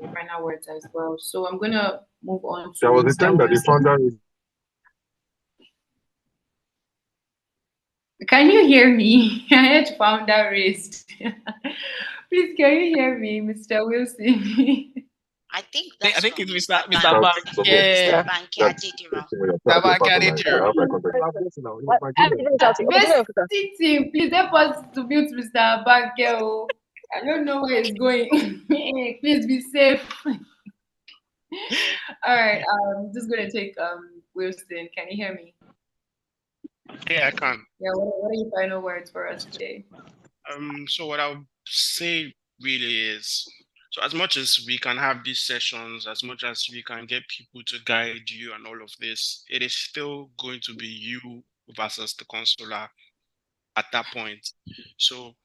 your final words as well. So I'm gonna move on to there was a time that the founder. Can you hear me? I had founder raised. Please, can you hear me, Mr. Wilson? I think I that's think from it's Mr. Bank. Yeah. Mr. Banky Adediro. Mr. Bank Adediro. Best team, please help us to mute Mr. Banke. I don't know where it's going. Please be safe. All right, I'm just gonna take Wilson. Can you hear me? Yeah, I can. Yeah, what are your final words for us today? So what I would say really is, so as much as we can have these sessions, as much as we can get people to guide you and all of this, it is still going to be you versus the consular at that point. So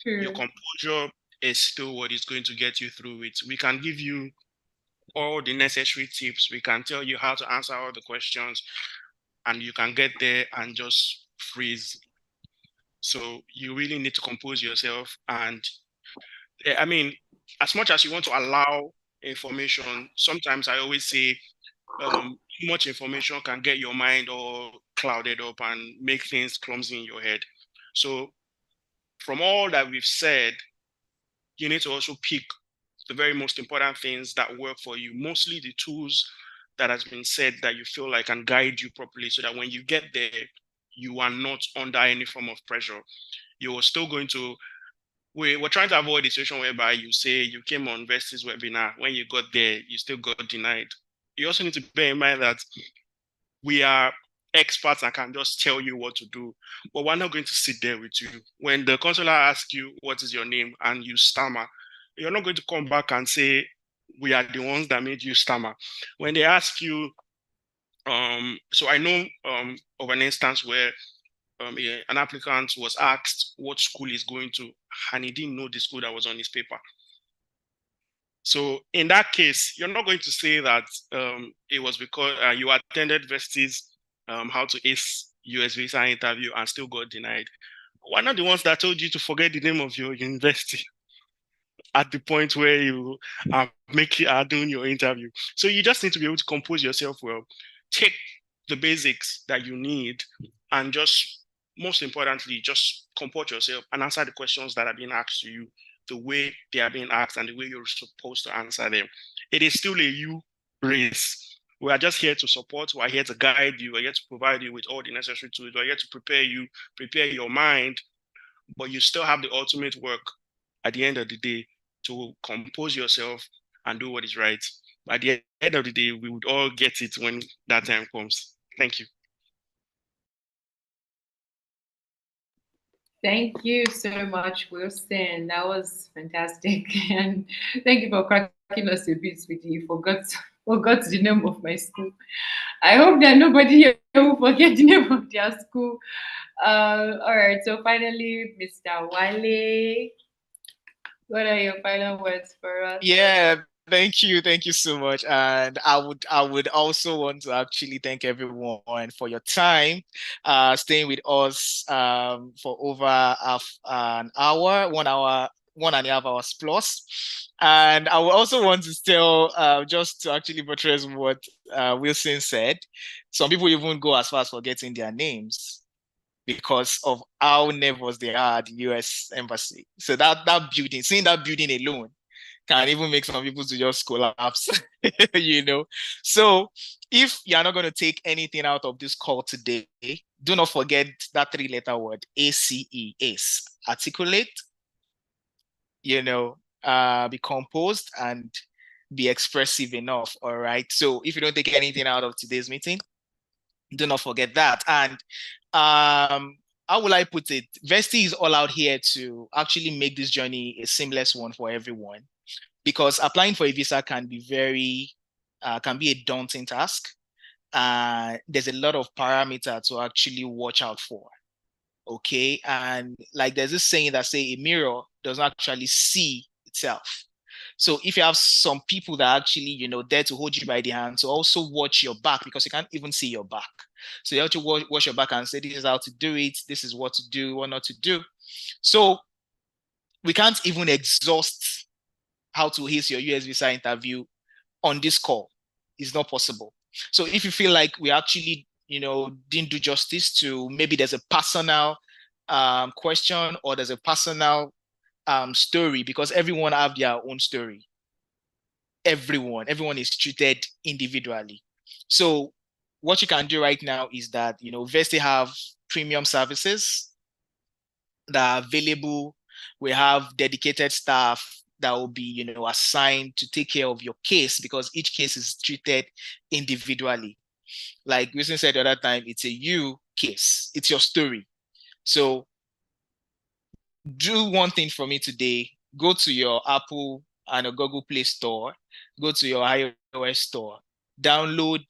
your composure is still what is going to get you through it. We can give you all the necessary tips. We can tell you how to answer all the questions, and you can get there and just freeze. So you really need to compose yourself. And I mean, as much as you want to allow information, sometimes I always say too much information can get your mind all clouded up and make things clumsy in your head. So from all that we've said, you need to also pick the very most important things that work for you, mostly the tools that has been said that you feel like can guide you properly, so that when you get there, you are not under any form of pressure. You're still going to, we're trying to avoid a situation whereby you say you came on Vesti's webinar, when you got there, you still got denied. You also need to bear in mind that we are experts and can just tell you what to do, but we're not going to sit there with you. When the consular asks you, what is your name, and you stammer, you're not going to come back and say, we are the ones that made you stammer. When they ask you, so I know of an instance where an applicant was asked what school he's going to, and he didn't know the school that was on his paper. So in that case, you're not going to say that it was because you attended Vesti's how to ace US visa interview and still got denied. We're not the ones that told you to forget the name of your university at the point where you are doing your interview. So you just need to be able to compose yourself well, take the basics that you need, and just, most importantly, just comport yourself and answer the questions that are being asked to you the way they are being asked and the way you're supposed to answer them. It is still a you race. We are just here to support. We are here to guide you. We're here to provide you with all the necessary tools. We're here to prepare you, prepare your mind, but you still have the ultimate work at the end of the day to compose yourself and do what is right. At the end of the day, we would all get it when that time comes. Thank you. Thank you so much, Wilson. That was fantastic. And thank you for cracking us a bit with you. Forgot the name of my school. I hope that nobody here will forget the name of their school. All right, so finally, Mr. Wale, what are your final words for us? Yeah, thank you so much. And I would also want to actually thank everyone for your time, staying with us for over an hour, 1 hour, 1.5 hours plus. And I would also want to tell, just to actually buttress what Wilson said, some people even go as far as forgetting their names. because of how nervous they are at the US embassy. So that building, seeing that building alone can even make some people to just collapse, you know. So if you're not going to take anything out of this call today, do not forget that 3-letter word, ACE, ACE. Articulate, you know, be composed and be expressive enough. All right. So if you don't take anything out of today's meeting, do not forget that. And how will I put it? Vesti is all out here to actually make this journey a seamless one for everyone, because applying for a visa can be can be a daunting task. There's a lot of parameters to actually watch out for. Okay. And like there's this saying that say a mirror does not actually see itself. So if you have some people that actually, you know, there to hold you by the hand, so also watch your back, because you can't even see your back. So you have to watch your back and say, this is how to do it. This is what to do, what not to do. So we can't even exhaust how to ace your US visa interview on this call. It's not possible. So if you feel like we actually, you know, didn't do justice to, maybe there's a personal question, or there's a personal story, because everyone have their own story. Everyone is treated individually. So what you can do right now is that, you know, Vesti have premium services that are available. We have dedicated staff that will be, you know, assigned to take care of your case, because each case is treated individually. Like Wilson said the other time, it's a you case, it's your story. So do one thing for me today. Go to your Apple and a Google Play Store, go to your iOS store, download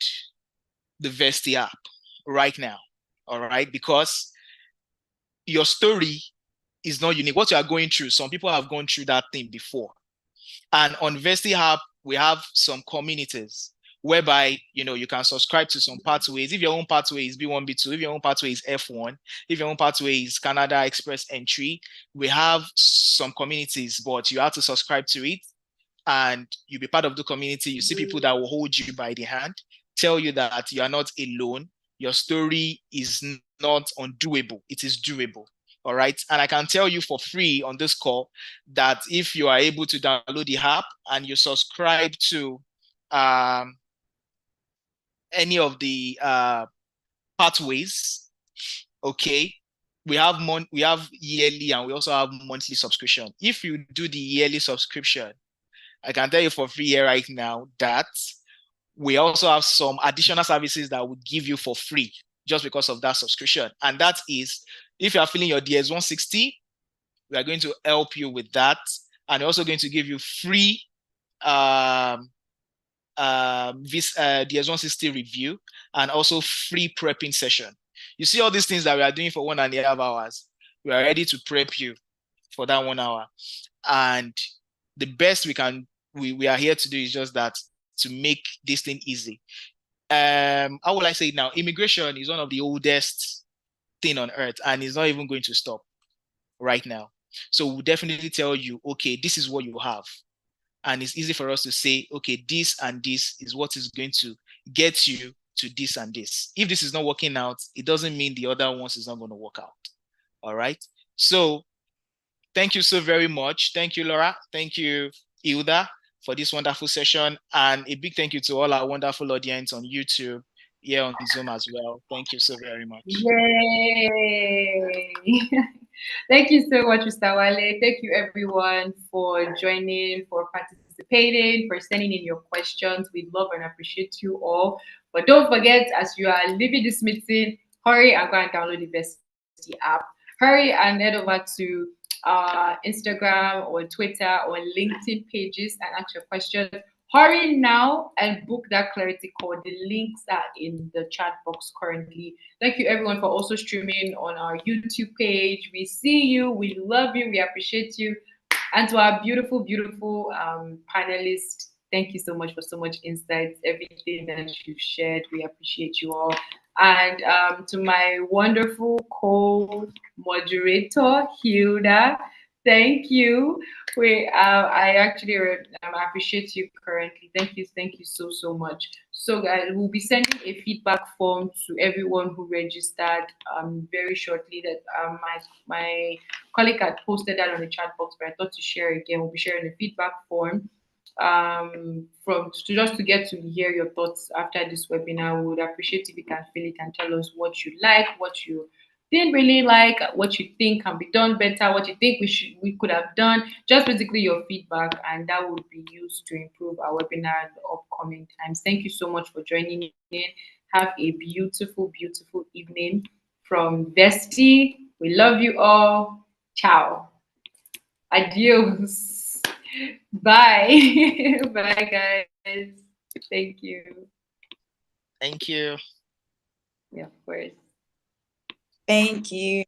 the Vesti app right now. All right, because your story is not unique. What you are going through, some people have gone through that thing before. And on Vesti app, we have some communities whereby, you know, you can subscribe to some pathways. If your own pathway is B1, B2, if your own pathway is F1, if your own pathway is Canada Express entry, we have some communities, but you have to subscribe to it and you'll be part of the community. You see people that will hold you by the hand, tell you that you are not alone. Your story is not undoable. It is doable. All right. And I can tell you for free on this call that if you are able to download the app and you subscribe to any of the pathways, okay, we have yearly and we also have monthly subscription. If you do the yearly subscription, I can tell you for free here right now that we also have some additional services that would give you for free just because of that subscription. And that is, if you are feeling your DS-160, we are going to help you with that. And we're also going to give you free DS-160 review and also free prepping session. You see all these things that we are doing for 1.5 hours. We are ready to prep you for that 1 hour. And the best we are here to do is just that, to make this thing easy. How will I say it now? Immigration is one of the oldest thing on earth, and it's not even going to stop right now. So we'll definitely tell you, okay, this is what you have. And it's easy for us to say, okay, this and this is what is going to get you to this and this. If this is not working out, it doesn't mean the other ones is not going to work out. All right. So thank you so very much. Thank you, Laura. Thank you, Hilda, for this wonderful session. And a big thank you to all our wonderful audience on YouTube, here on Zoom as well. Thank you so very much. Yay! Thank you so much, Mr. Wale. Thank you, everyone, for joining, for participating, for sending in your questions. We love and appreciate you all. But don't forget, as you are leaving this meeting, hurry and go and download the Vesti app. Hurry and head over to Instagram or Twitter or LinkedIn pages and ask your questions. Hurry now and book that clarity call. The links are in the chat box currently. Thank you, everyone, for also streaming on our YouTube page. We see you. We love you. We appreciate you. And to our beautiful, beautiful panelists, thank you so much for so much insights, everything that you've shared. We appreciate you all. And to my wonderful co-moderator, Hilda, Thank you. I actually appreciate you currently. Thank you so much. So, guys, we'll be sending a feedback form to everyone who registered very shortly. That my colleague had posted that on the chat box, but I thought to share again. We'll be sharing the feedback form from to just to get to hear your thoughts after this webinar. We would appreciate if you can fill it and tell us what you like, what you didn't really like, what you think can be done better, what you think we could have done. Just basically your feedback, and that would be used to improve our webinar in the upcoming times. Thank you so much for joining in. Have a beautiful evening from Vesti. We love you all. Ciao. Adios. Bye. Bye, guys. Thank you. Thank you. Yeah, of course. Thank you.